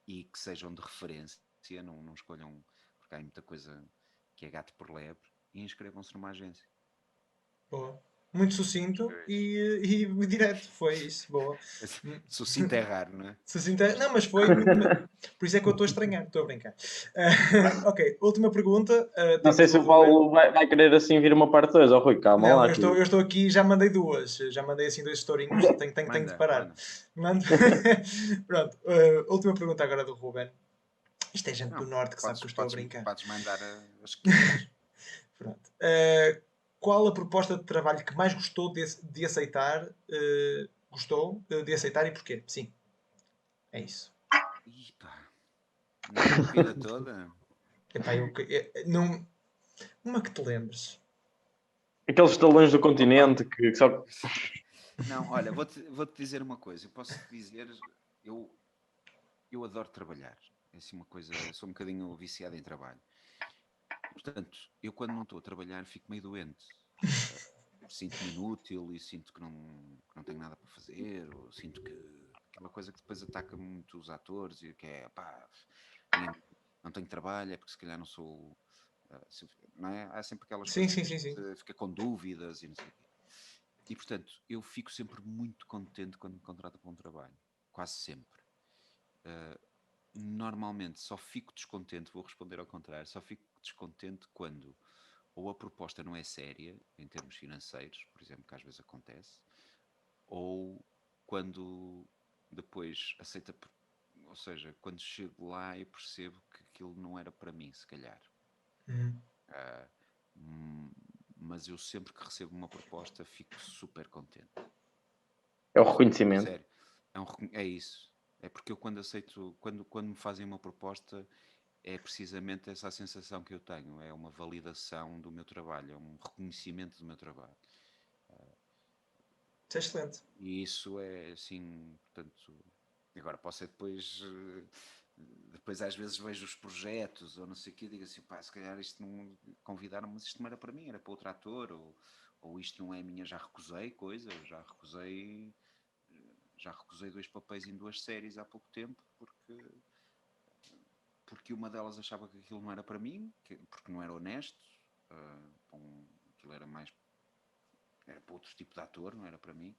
e que sejam de referência, não escolham, porque há muita coisa que é gato por lebre, e inscrevam-se numa agência. Boa. Muito sucinto e direto. Foi isso. Boa. Sucinto é raro, não é? Sucinto não, mas foi. Por isso é que eu estou a estranhar. Estou a brincar. Ok. Última pergunta. Não Temos sei se o o Paulo vai querer assim vir uma parte 2. Rui, calma Não, lá. eu estou aqui, já mandei duas. Já mandei assim dois estourinhos. Tenho de parar. Manda. Pronto. Última pergunta agora do Ruben. Isto é gente do Norte que sabe que eu estou a brincar. Podes mandar as que quiseres. Pronto. Qual a proposta de trabalho que mais gostou de aceitar? Gostou de aceitar e porquê? Sim. É isso. Ih, pá. Na vida toda? Epá, não, uma que te lembres. Aqueles talões do continente que só. Não, olha, vou-te dizer uma coisa. Eu posso te dizer, eu adoro trabalhar. É assim uma coisa, sou um bocadinho viciado em trabalho. Portanto, eu quando não estou a trabalhar fico meio doente. Sinto-me inútil e sinto que não tenho nada para fazer, ou sinto que aquela coisa que depois ataca muito os atores e que é, pá, não tenho trabalho, é porque se calhar não sou... não é? Há sempre aquelas Sim. coisas que fica com dúvidas e não sei o quê. E, portanto, eu fico sempre muito contente quando me contratam para um trabalho. Quase sempre. Normalmente só fico descontente, vou responder ao contrário, só fico descontente quando ou a proposta não é séria, em termos financeiros, por exemplo, que às vezes acontece, ou quando depois aceita, ou seja, quando chego lá e percebo que aquilo não era para mim, se calhar. Mas eu sempre que recebo uma proposta fico super contente. É o reconhecimento. Sério, é isso. É porque eu quando aceito, quando me fazem uma proposta, é precisamente essa a sensação que eu tenho. É uma validação do meu trabalho, é um reconhecimento do meu trabalho. Isso é excelente. E isso é assim, portanto, agora posso ser depois às vezes vejo os projetos ou não sei o que e digo assim, pá, se calhar isto não convidaram, mas isto não era para mim, era para outro ator, ou isto não é minha, já recusei coisa, já recusei 2 papéis em 2 séries há pouco tempo porque uma delas achava que aquilo não era para mim, porque não era honesto, aquilo era para outro tipo de ator, não era para mim,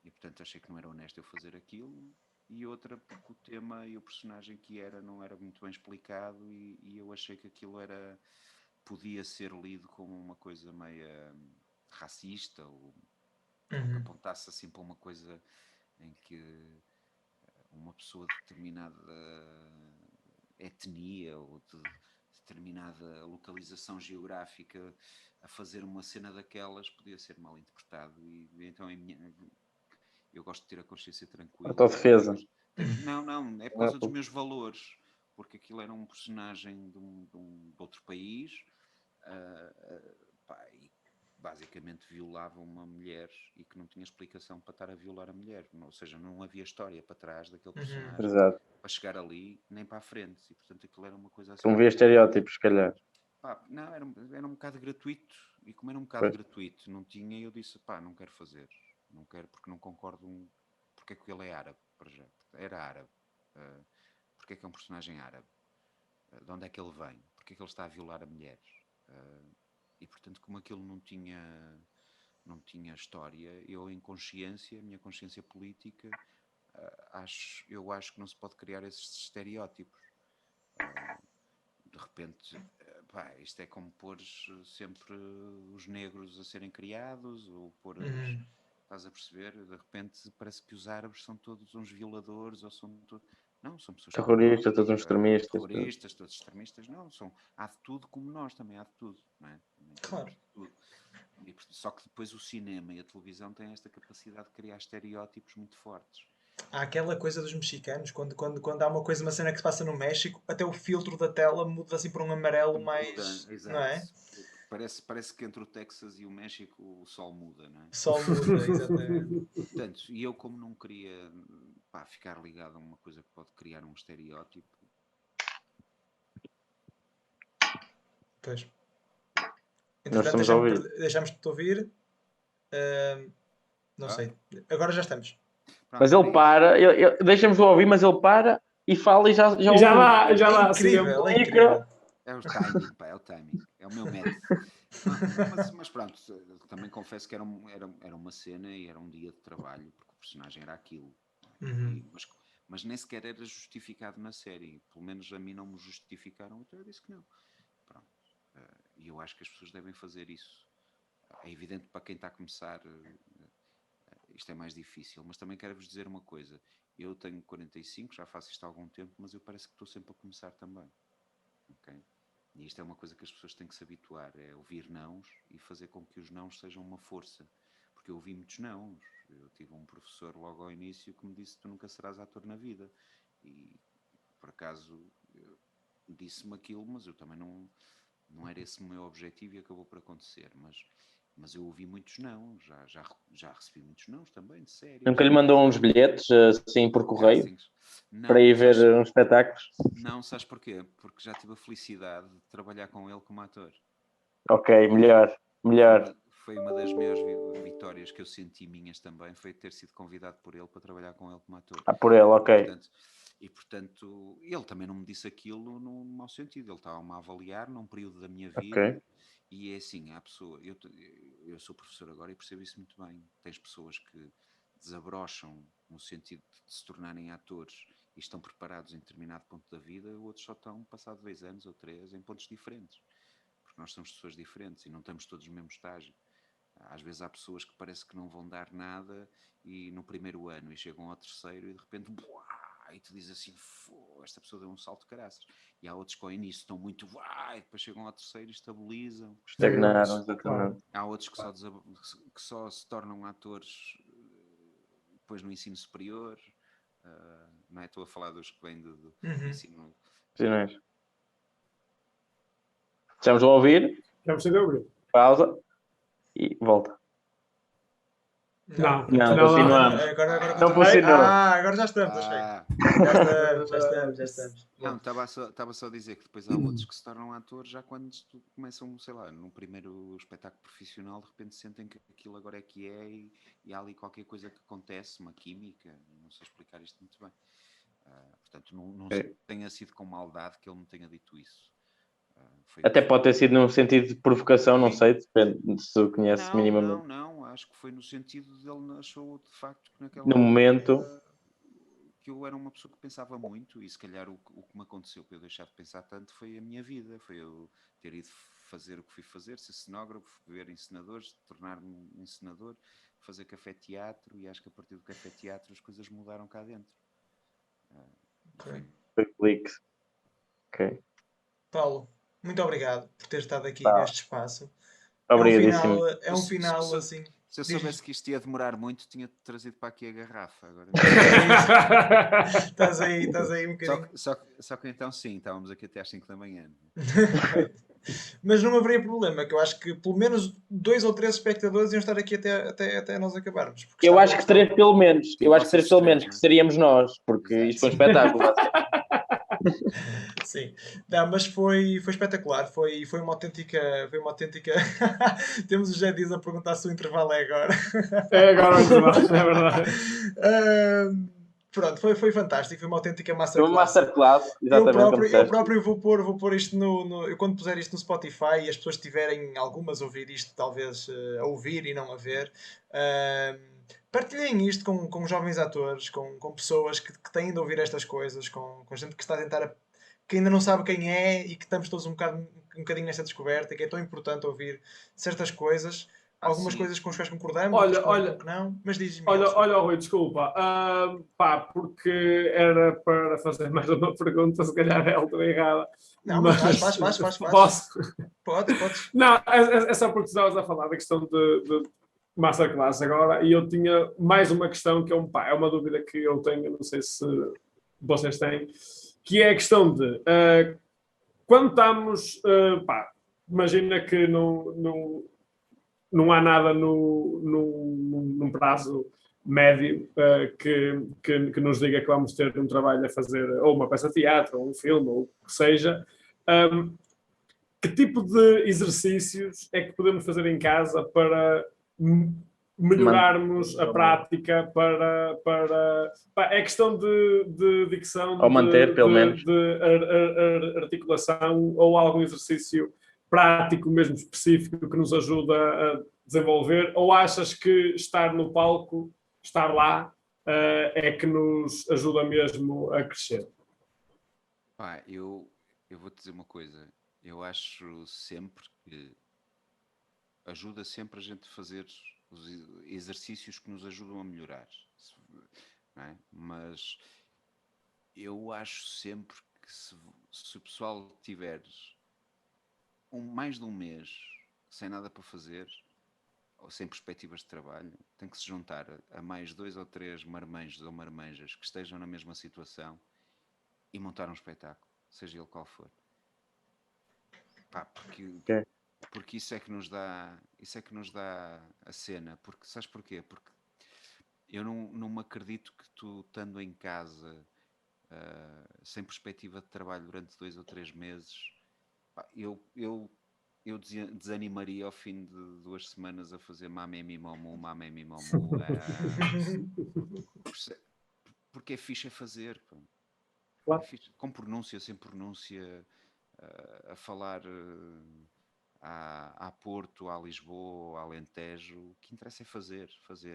e portanto achei que não era honesto eu fazer aquilo, e outra porque o tema e o personagem que era não era muito bem explicado, e eu achei que aquilo podia ser lido como uma coisa meia racista, ou que apontasse assim para uma coisa em que uma pessoa de determinada etnia ou de determinada localização geográfica a fazer uma cena daquelas podia ser mal interpretado e então eu gosto de ter a consciência tranquila. Autodefesa. Não, é por causa dos meus valores, porque aquilo era um personagem de outro país e basicamente violava uma mulher e que não tinha explicação para estar a violar a mulher, ou seja, não havia história para trás daquele personagem Exato. para chegar ali nem para a frente e portanto aquilo era uma coisa assim. Tu me vês estereótipos, se calhar. Não, era um bocado gratuito e como era um bocado gratuito não tinha, eu disse, não quero fazer, não quero porque não concordo porque é que ele é árabe, para já, era árabe, porque é que é um personagem árabe, de onde é que ele vem, porque é que ele está a violar a mulher, e portanto como aquilo não tinha história, eu em consciência, a minha consciência política, eu acho que não se pode criar esses estereótipos. De repente, isto é como pôr sempre os negros a serem criados, ou pôr estás a perceber? De repente parece que os árabes são todos uns violadores, ou são todos... Não, são pessoas terroristas, todos uns extremistas. Terroristas, todos extremistas, não, há de tudo como nós, também há de tudo, não é? Claro. Tudo. Só que depois o cinema e a televisão têm esta capacidade de criar estereótipos muito fortes. Há aquela coisa dos mexicanos, quando há uma cena que se passa no México, até o filtro da tela muda assim para um amarelo mais. Exato. Não é? Parece que entre o Texas e o México o sol muda, não é? O sol muda, exatamente. Portanto, e eu como não queria ficar ligado a uma coisa que pode criar um estereótipo. Pois. Nós Entretanto, estamos a ouvir. deixamos de te ouvir. Não sei. Agora já estamos. Pronto, mas ele para, deixamos-o ouvir, mas ele para e fala e já dá. É incrível, é incrível. É o timing, é o timing. É o meu método. Mas pronto, também confesso que era uma cena e era um dia de trabalho, porque o personagem era aquilo. Mas nem sequer era justificado na série. Pelo menos a mim não me justificaram, então eu disse que não. Pronto. E eu acho que as pessoas devem fazer isso. É evidente para quem está a começar, isto é mais difícil, mas também quero-vos dizer uma coisa. Eu tenho 45, já faço isto há algum tempo, mas eu parece que estou sempre a começar também. Okay? E isto é uma coisa que as pessoas têm que se habituar, é ouvir nãos e fazer com que os nãos sejam uma força. Porque eu ouvi muitos nãos. Eu tive um professor logo ao início que me disse: tu nunca serás ator na vida. E por acaso disse-me aquilo, mas eu também não era esse o meu objetivo e acabou por acontecer. Mas eu ouvi muitos não, já recebi muitos nãos também, de sério. Nunca lhe mandou uns bilhetes assim por correio? Não, para ir ver uns espetáculos? Não, sabes porquê? Porque já tive a felicidade de trabalhar com ele como ator. Ok, melhor. Foi uma das maiores vitórias que eu senti minhas também, foi ter sido convidado por ele para trabalhar com ele como ator. Por ele, ok. Portanto, ele também não me disse aquilo no mau sentido, ele estava-me a avaliar num período da minha vida. E é assim, há pessoa, eu sou professor agora e percebo isso muito bem. Tens pessoas que desabrocham no sentido de se tornarem atores e estão preparados em determinado ponto da vida, outros só estão, passado 2 anos ou 3, em pontos diferentes. Porque nós somos pessoas diferentes e não estamos todos no mesmo estágio. Às vezes há pessoas que parece que não vão dar nada e no primeiro ano e chegam ao terceiro e de repente... E tu dizes assim, esta pessoa deu um salto de caraças. E há outros que ao início estão muito, e depois chegam ao terceiro e estabilizam. Estagnaram, exatamente. Há outros que só se tornam atores depois no ensino superior. Não é? Estou a falar dos que vêm do ensino. Estamos a ouvir? Estamos a ouvir. Pausa e volta. Não, continuamos. Agora não funcionou. Agora já estamos. Já estamos. Não, estava só a dizer que depois há outros que se tornam atores já quando começam, sei lá, no primeiro espetáculo profissional, de repente sentem que aquilo agora é que é e há ali qualquer coisa que acontece, uma química, não sei explicar isto muito bem. Portanto, não tenha sido com maldade que ele me tenha dito isso. Até pode ter sido num sentido de provocação, não sei, depende se o conhece minimamente. Não, acho que foi no sentido de ele achou de facto que naquela no momento que eu era uma pessoa que pensava muito e se calhar o que me aconteceu para eu deixar de pensar tanto foi a minha vida, foi eu ter ido fazer o que fui fazer, ser cenógrafo, ver encenadores, tornar-me um encenador, fazer café-teatro e acho que a partir do café-teatro as coisas mudaram cá dentro. Ok. Foi cliques. Ok. Paulo, muito obrigado por ter estado aqui Tá. neste espaço. Obrigadíssimo. É um final Se- assim. Se eu Diz- soubesse que isto ia demorar muito, tinha trazido para aqui a garrafa. Agora... Estás aí um só, bocadinho. que- só, que- só que então sim, estávamos aqui até às 5 da manhã. Mas não haveria problema, que eu acho que pelo menos 2 ou 3 espectadores iam estar aqui até nós acabarmos. Porque Eu acho que 3 pelo menos. Sim, Eu acho que vocês 3 pelo três, menos, né? que seríamos nós. Porque Exato. isto foi um espetáculo. Sim, não, mas foi espetacular, foi uma autêntica. Temos o Jé Dias a perguntar se o intervalo é agora. É agora o intervalo, é verdade. Pronto, foi fantástico, foi uma autêntica Foi uma masterclass. masterclass, exatamente como Eu disseste. próprio vou pôr isto eu quando puser isto no Spotify e as pessoas tiverem algumas a ouvir isto, talvez a ouvir e não a ver, partilhem isto com jovens atores, com pessoas que têm de ouvir estas coisas, com gente que está a tentar, que ainda não sabe quem é e que estamos todos um bocadinho nesta descoberta, que é tão importante ouvir certas coisas, algumas sim. coisas com as quais concordamos, Olha, outras com que não, mas diz-me. Olha, Rui, desculpa. Pá, porque era para fazer mais uma pergunta, se calhar é a altura errada. Não, mas faz. Posso? Podes. Não, é só porque estavas a falar da questão de masterclass agora e eu tinha mais uma questão que é uma dúvida que eu tenho, não sei se vocês têm, que é a questão de quando estamos, imagina que não há nada num prazo médio que nos diga que vamos ter um trabalho a fazer, ou uma peça de teatro, ou um filme, ou o que seja. Que tipo de exercícios é que podemos fazer em casa para melhorarmos a prática, para é questão de dicção, Ou manter, pelo menos. de articulação, ou algum exercício prático mesmo específico que nos ajuda a desenvolver, ou achas que estar no palco, estar lá, é que nos ajuda mesmo a crescer? Pá, eu vou-te dizer uma coisa. Eu acho sempre que ajuda sempre a gente a fazer os exercícios que nos ajudam a melhorar. Não é? Mas eu acho sempre que se o pessoal tiver mais de um mês sem nada para fazer, ou sem perspectivas de trabalho, tem que se juntar a mais 2 ou 3 marmanjos ou marmanjas que estejam na mesma situação e montar um espetáculo, seja ele qual for. Pá, porque isso é que nos dá a cena. Porque, sabes porquê? Porque eu não me acredito que tu, estando em casa, sem perspectiva de trabalho durante 2 ou 3 meses, pá, eu desanimaria ao fim de 2 semanas a fazer mamé mimomu, porque é fixe a fazer, pá. Claro. É fixe, com pronúncia, sem pronúncia, a falar a Porto, a Lisboa, a Alentejo. O que interessa é fazer.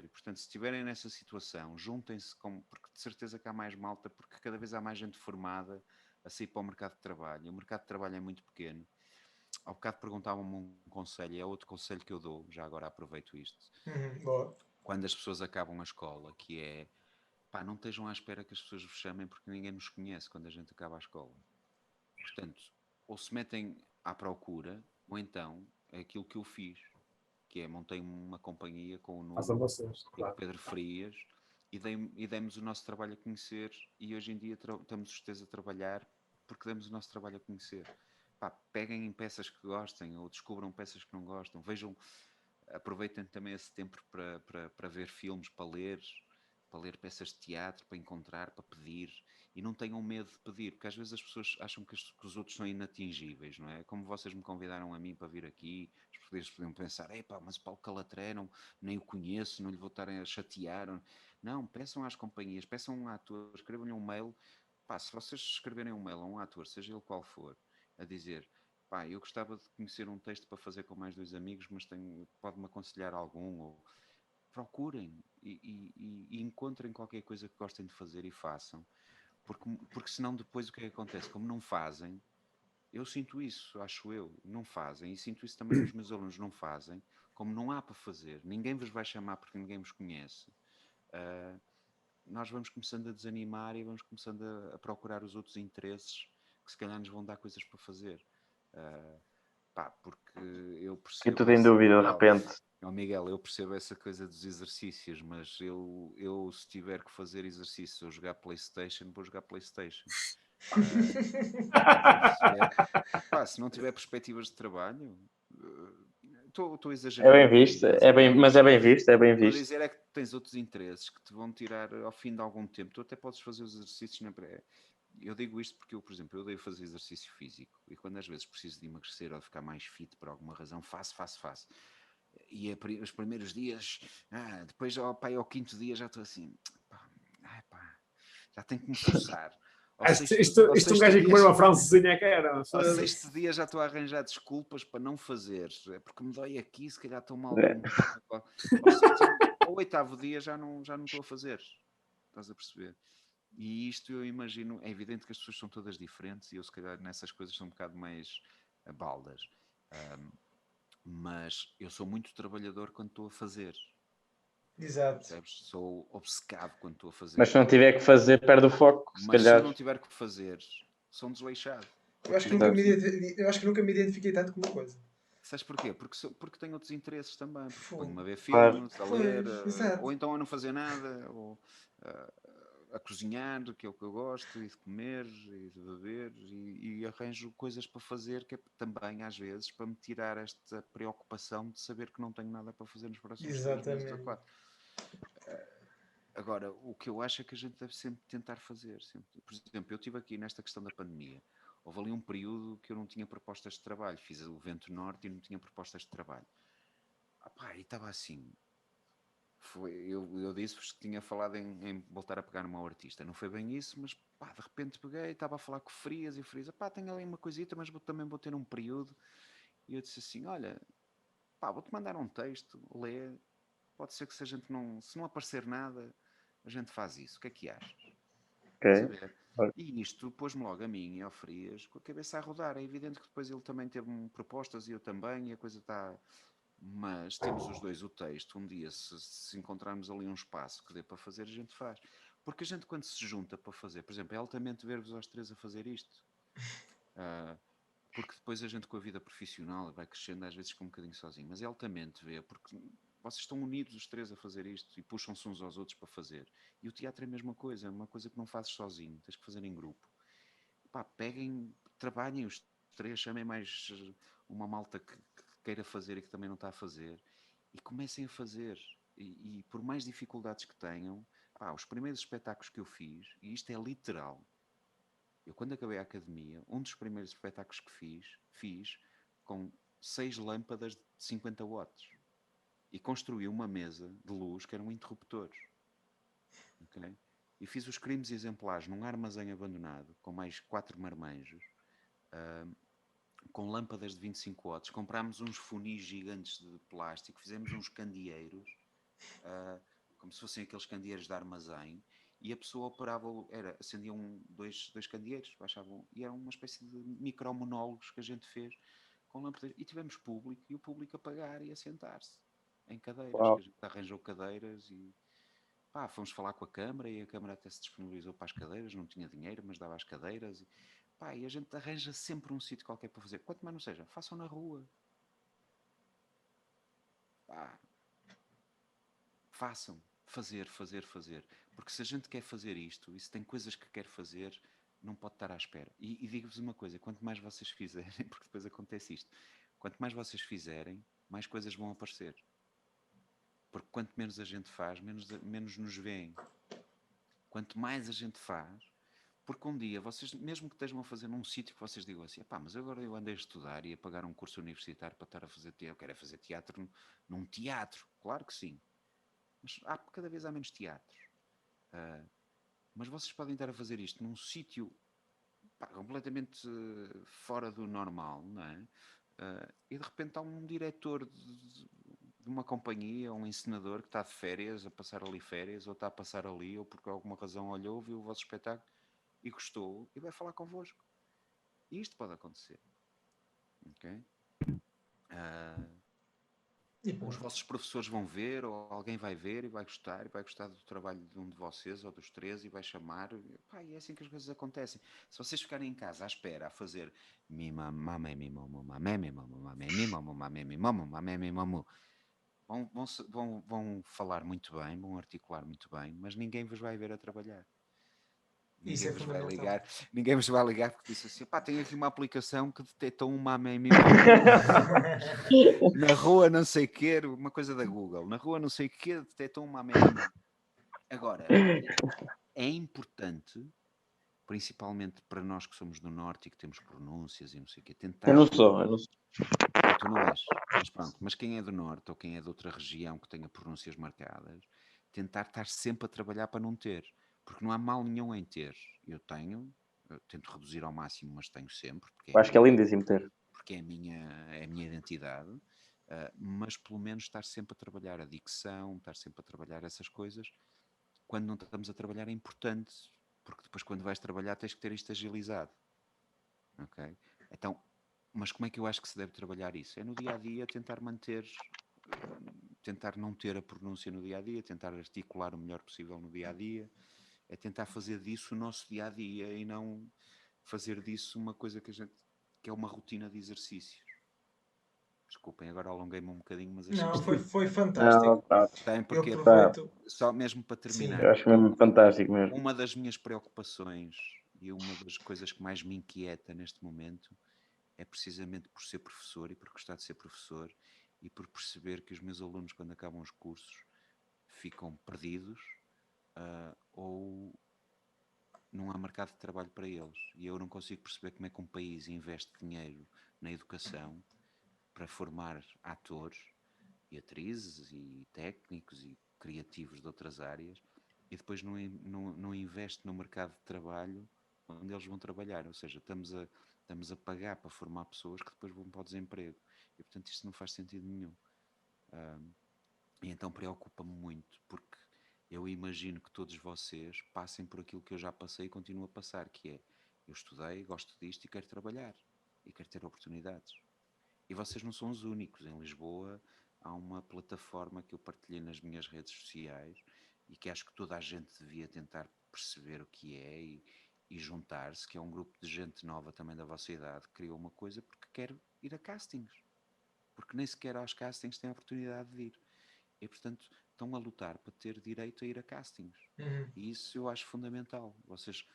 E, portanto, se estiverem nessa situação, juntem-se, porque de certeza que há mais malta, porque cada vez há mais gente formada a sair para o mercado de trabalho. O mercado de trabalho é muito pequeno. Ao bocado perguntavam-me um conselho, e é outro conselho que eu dou, já agora aproveito isto. Boa. Quando as pessoas acabam a escola, que é, pá, não estejam à espera que as pessoas vos chamem porque ninguém nos conhece quando a gente acaba a escola. Portanto, ou se metem à procura, ou então é aquilo que eu fiz, que é montei uma companhia com o Nuno Vocês, e com claro. o Pedro Frias e demos o nosso trabalho a conhecer, e hoje em dia estamos os três a trabalhar porque demos o nosso trabalho a conhecer. Pá, peguem em peças que gostem ou descubram peças que não gostam, aproveitem também esse tempo para ver filmes, para ler peças de teatro, para encontrar, para pedir. E não tenham medo de pedir, porque às vezes as pessoas acham que os outros são inatingíveis, não é? Como vocês me convidaram a mim para vir aqui, os portugueses podiam pensar, epá, mas o Paulo Calatré nem o conheço, não lhe vou estar a chatear. Não, peçam às companhias, peçam a um ator, escrevam-lhe um mail. Pá, se vocês escreverem um mail a um ator, seja ele qual for, a dizer, pá, eu gostava de conhecer um texto para fazer com mais 2 amigos, mas pode-me aconselhar algum, ou procurem e encontrem qualquer coisa que gostem de fazer e façam. Porque senão depois o que é que acontece? Como não fazem, eu sinto isso, acho eu, não fazem, e sinto isso também nos meus alunos, não fazem, como não há para fazer, ninguém vos vai chamar porque ninguém vos conhece. nós vamos começando a desanimar e vamos começando a procurar os outros interesses que se calhar nos vão dar coisas para fazer. Porque eu E percebo... tudo em dúvida, de Miguel, repente. Miguel, eu percebo essa coisa dos exercícios, mas eu se tiver que fazer exercícios ou jogar PlayStation, vou jogar PlayStation. Estás a perceber? Se não tiver perspectivas de trabalho, estou a exagerar É um bem visto, bocadinho, é bem, mas é bem visto, é bem estou a visto. dizer é que tens outros interesses que te vão tirar ao fim de algum tempo. Tu até podes fazer os exercícios na pré. Eu digo isto porque eu, por exemplo, eu odeio fazer exercício físico e quando às vezes preciso de emagrecer ou de ficar mais fit por alguma razão, faço. E os primeiros dias, depois ao 5º dia já estou assim, já tenho que me forçar. Isto um gajo a comer uma francesinha que era. Ao 6º dia já estou a arranjar desculpas para não fazer. É porque me dói aqui, se calhar estou mal. Ao 8º dia já não estou a fazer. Estás a perceber? E isto eu imagino, é evidente que as pessoas são todas diferentes e eu se calhar nessas coisas sou um bocado mais baldas. Mas eu sou muito trabalhador quando estou a fazer. Exato. Percebes? Sou obcecado quando estou a fazer. Mas se não tiver que fazer, perde o foco, se Mas calhar. se eu não tiver que fazer, sou um desleixado. Eu acho que nunca me identifiquei tanto com uma coisa. Sabes porquê? Porque tenho outros interesses também. Porque ponho-me a ver Claro. filmes, a ler, Exato. ou então a não fazer nada, ou a cozinhar, que é o que eu gosto, e de comer, e de beber, e arranjo coisas para fazer, que é também, às vezes, para me tirar esta preocupação de saber que não tenho nada para fazer nos próximos 3 meses ou 4. Agora, o que eu acho é que a gente deve sempre tentar fazer. Sempre. Por exemplo, eu estive aqui nesta questão da pandemia. Houve ali um período que eu não tinha propostas de trabalho. Fiz o Vento Norte e não tinha propostas de trabalho. E estava assim. Eu disse-vos que tinha falado em voltar a pegar numa artista. Não foi bem isso, mas de repente peguei, estava a falar com Frias e Frias. Tenho ali uma coisita, mas também vou ter um período. E eu disse assim, olha, vou-te mandar um texto, lê. Pode ser que se a gente não... Se não aparecer nada, a gente faz isso. O que é que achas? Estás a ver? E isto pôs-me logo a mim e ao Frias com a cabeça a rodar. É evidente que depois ele também teve propostas e eu também, e a coisa está... Mas temos os dois o texto. Um dia, se encontrarmos ali um espaço que dê para fazer, a gente faz. Porque a gente, quando se junta para fazer, por exemplo, é altamente ver-vos aos três a fazer isto. Porque depois a gente, com a vida profissional, vai crescendo, às vezes com um bocadinho sozinho. Mas é altamente ver, porque vocês estão unidos os três a fazer isto e puxam-se uns aos outros para fazer. E o teatro é a mesma coisa, é uma coisa que não fazes sozinho, tens que fazer em grupo. Peguem, trabalhem os três, chamem mais uma malta que queira fazer e que também não está a fazer e comecem a fazer. E por mais dificuldades que tenham, os primeiros espetáculos que eu fiz, e isto é literal, eu quando acabei a academia, um dos primeiros espetáculos que fiz com 6 lâmpadas de 50 watts e construí uma mesa de luz que eram interruptores. Okay? E fiz os crimes exemplares num armazém abandonado com mais 4 marmanjos, com lâmpadas de 25 watts. Comprámos uns funis gigantes de plástico, fizemos uns candeeiros, como se fossem aqueles candeeiros de armazém, e a pessoa operava, acendiam dois candeeiros, baixavam, e era uma espécie de micromonólogos que a gente fez com lâmpadas. E tivemos público, e o público a pagar e a sentar-se em cadeiras, que a gente arranjou cadeiras e fomos falar com a Câmara e a Câmara até se disponibilizou para as cadeiras, não tinha dinheiro, mas dava as cadeiras e a gente arranja sempre um sítio qualquer para fazer. Quanto mais não seja, façam na rua. Façam. Fazer. Porque se a gente quer fazer isto, e se tem coisas que quer fazer, não pode estar à espera. E digo-vos uma coisa, quanto mais vocês fizerem, porque depois acontece isto, quanto mais vocês fizerem, mais coisas vão aparecer. Porque quanto menos a gente faz, menos nos veem. Quanto mais a gente faz, porque um dia, vocês, mesmo que estejam a fazer num sítio que vocês digam assim, mas agora eu andei a estudar e a pagar um curso universitário para estar a fazer teatro, eu quero fazer teatro num teatro, claro que sim. Mas cada vez há menos teatros. Mas vocês podem estar a fazer isto num sítio completamente fora do normal, não é? E de repente há um diretor de uma companhia, um encenador que está de férias, a passar ali férias, ou está a passar ali, ou por alguma razão olhou, viu o vosso espetáculo e gostou, e vai falar convosco. E isto pode acontecer. Ok? E Os pronto. vossos professores vão ver, ou alguém vai ver e vai gostar do trabalho de um de vocês ou dos três e vai chamar. Pá, e é assim que as coisas acontecem. Se vocês ficarem em casa à espera a fazer mima, mamé, mimomo, mamé, mimomo, mamé, mimomo, mamé, mimomo, mamé, mimomo, vão falar muito bem, vão articular muito bem, mas ninguém vos vai ver a trabalhar. Isso é fundamental. Ninguém vos vai ligar porque disse assim, pá, tem aqui uma aplicação que detecta um mamé, na rua não sei o quê, uma coisa da Google, na rua não sei o quê, detectou uma ameaça. Agora, é importante, principalmente para nós que somos do Norte e que temos pronúncias e não sei o quê, tentar... Eu não sou. Tu não és, mas pronto, mas quem é do Norte ou quem é de outra região que tenha pronúncias marcadas, tentar estar sempre a trabalhar para não ter, porque não há mal nenhum em ter. Eu tento reduzir ao máximo, mas tenho sempre, porque Acho que é lindíssimo ter. porque é a minha identidade, mas pelo menos estar sempre a trabalhar a dicção, estar sempre a trabalhar essas coisas. Quando não estamos a trabalhar é importante, porque depois quando vais trabalhar tens que ter isto agilizado. Ok? Então, mas como é que eu acho que se deve trabalhar isso? É no dia-a-dia tentar tentar não ter a pronúncia no dia-a-dia, tentar articular o melhor possível no dia-a-dia, é tentar fazer disso o nosso dia-a-dia e não fazer disso uma coisa que é uma rotina de exercícios. Desculpem, agora alonguei-me um bocadinho, mas achei Não, que foi fantástico. tem Eu porque aproveito. só mesmo para Sim. terminar. Eu acho mesmo fantástico mesmo. Uma das minhas preocupações e uma das coisas que mais me inquieta neste momento é precisamente por ser professor e por gostar de ser professor e por perceber que os meus alunos, quando acabam os cursos, ficam perdidos ou não há mercado de trabalho para eles. E eu não consigo perceber como é que um país investe dinheiro na educação para formar atores e atrizes e técnicos e criativos de outras áreas e depois não investe no mercado de trabalho onde eles vão trabalhar. Ou seja, estamos a pagar para formar pessoas que depois vão para o desemprego. E portanto isto não faz sentido nenhum. E então preocupa-me muito, porque eu imagino que todos vocês passem por aquilo que eu já passei e continuo a passar, que é, eu estudei, gosto disto e quero trabalhar. E quero ter oportunidades. E vocês não são os únicos. Em Lisboa há uma plataforma que eu partilhei nas minhas redes sociais e que acho que toda a gente devia tentar perceber o que é e juntar-se, que é um grupo de gente nova também da vossa idade, que criou uma coisa porque quer ir a castings. Porque nem sequer aos castings têm a oportunidade de ir. E, portanto, estão a lutar para ter direito a ir a castings. Uhum. E isso eu acho fundamental. Vocês,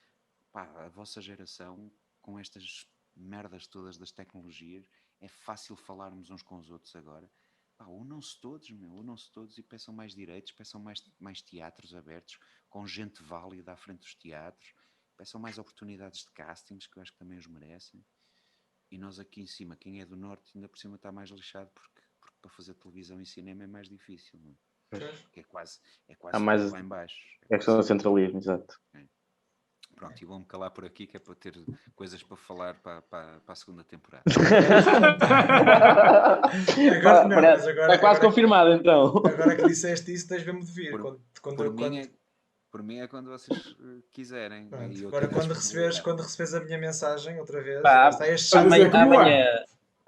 pá, a vossa geração, com estas merdas todas das tecnologias, é fácil falarmos uns com os outros agora. Pá, unam-se todos, unam-se todos e peçam mais direitos, peçam mais teatros abertos, com gente válida à frente dos teatros, peçam mais oportunidades de castings, que eu acho que também os merecem. E nós aqui em cima, quem é do Norte, ainda por cima está mais lixado, porque para fazer televisão e cinema é mais difícil, não é? Porque é quase Há mais tudo lá em baixo. a questão do centralismo, exato. Pronto, e vou-me calar por aqui, que é para ter coisas para falar para a segunda temporada. Agora, não, mas Está quase confirmado, então. Agora que disseste isso, tens mesmo de vir. Por mim é quando vocês quiserem. Pronto, E eu agora tenho a quando disponibilidade. receberes a minha mensagem outra vez, Pá, está este Para dizer como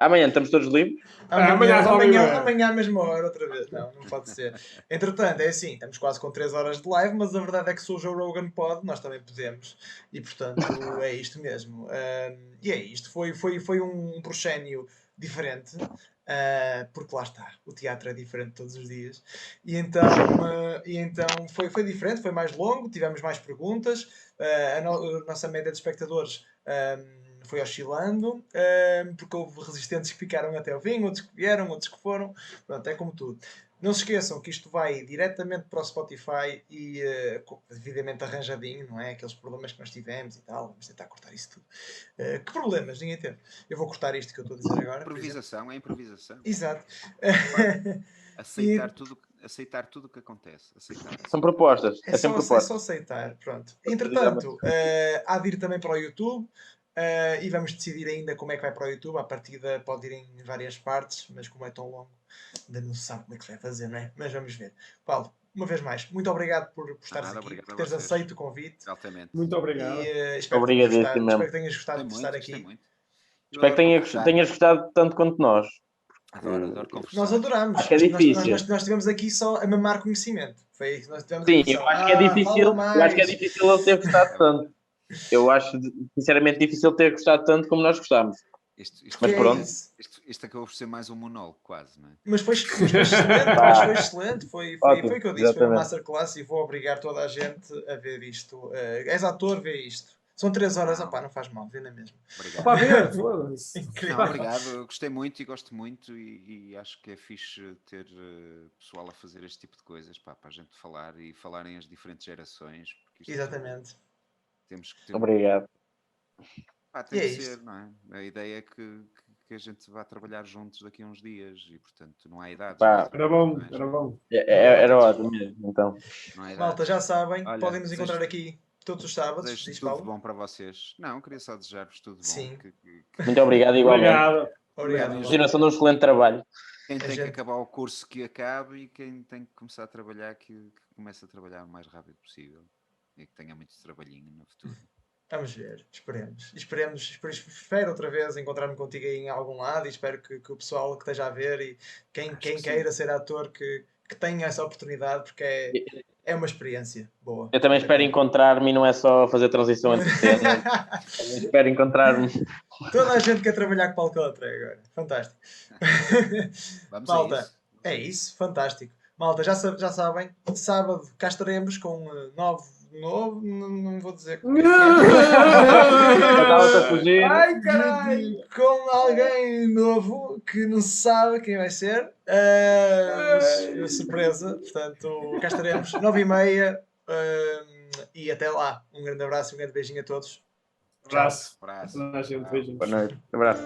amanhã estamos todos livres? Amanhã à mesma hora, outra vez. Não pode ser. Entretanto, é assim, estamos quase com 3 horas de live, mas a verdade é que se o Joe Rogan pode, nós também podemos. E portanto, é isto mesmo. E é isto. Foi um proscénio diferente. Porque lá está, o teatro é diferente todos os dias. E então foi diferente, foi mais longo, tivemos mais perguntas. A nossa média de espectadores foi oscilando, porque houve resistentes que ficaram até ao fim, outros que vieram, outros que foram. Pronto, é como tudo. Não se esqueçam que isto vai diretamente para o Spotify e devidamente arranjadinho, não é? Aqueles problemas que nós tivemos e tal. Vamos tentar cortar isso tudo. Que problemas? Ninguém teve. Eu vou cortar isto que eu estou a dizer agora. Improvisação, é improvisação. Exato. Aceitar tudo o que acontece. São propostas. É sempre só propostas. aceitar. Pronto. Entretanto, há de ir também para o YouTube. E vamos decidir ainda como é que vai para o YouTube. À partida pode ir em várias partes, mas como é tão longo, ainda não se sabe como é que se vai fazer, não é? Mas vamos ver. Paulo, uma vez mais, muito obrigado por estares aqui, por teres aceito o convite. Exatamente. Muito obrigado. E espero que tenhas gostado de estar aqui. Espero que tenhas gostado tanto quanto nós. Adoro conversar. Nós adoramos. Acho que é Nós- difícil. Nós tivemos aqui só a mamar conhecimento. Foi isso que nós tivemos Sim, aqui eu só. acho que é difícil. Fala Eu acho que é mais. difícil ele ter gostado tanto. Eu acho, sinceramente, difícil ter gostado tanto como nós gostamos. Isto, Mas Que é pronto. isso? isto acabou por ser mais um monólogo, quase, não é? Mas foi excelente, mas foi excelente. Foi Ótimo, o que eu disse, foi uma exatamente. masterclass e vou obrigar toda a gente a ver isto. És ator, vê isto. São 3 horas, opá, não faz mal, vê na mesma. Obrigado. Para ver, foda-se. Incrível. Não, obrigado, eu gostei muito e gosto muito e acho que é fixe ter pessoal a fazer este tipo de coisas, pá, para a gente falar e falarem as diferentes gerações. Porque isto Exatamente. Temos que ter, Obrigado. pá, tem E é que ser, isto. não é? A ideia é que a gente vá trabalhar juntos daqui a uns dias e, portanto, não há idades. Pá. Era bom, não é? era bom. Era ótimo mesmo, então. Não há idades. Malta, já sabem, Olha, podem nos encontrar desejo- aqui todos os sábados. Desejo Diz tudo de Paulo. bom para vocês. Não, queria só desejar-vos tudo de bom. Sim. Muito obrigado, igualmente. Obrigado. Obrigado. Continuação de um excelente trabalho. Quem A tem que gente- acabar o curso que acabe e quem tem que começar a trabalhar que comece a trabalhar o mais rápido possível e que tenha muito trabalhinho no futuro. Vamos ver, espero outra vez encontrar-me contigo aí em algum lado e espero que o pessoal que esteja a ver e quem que queira ser ator que tenha essa oportunidade porque é uma experiência boa. Eu também espero encontrar-me e não é só fazer transição entre cenas. Também espero encontrar-me. Toda a gente quer trabalhar com Paulo Calatré agora. Fantástico. Vamos Malta, a isso. é isso, fantástico. Malta, já sabem, sábado cá estaremos com não vou dizer. Estava a fugir. Ai, caralho. Com alguém novo que não se sabe quem vai ser. Mas, surpresa. Portanto, cá estaremos, 9h30. E até lá. Um grande abraço e um grande beijinho a todos. Abraço. Abraço. Toda a gente, beijinhos. Boa noite. Abraço.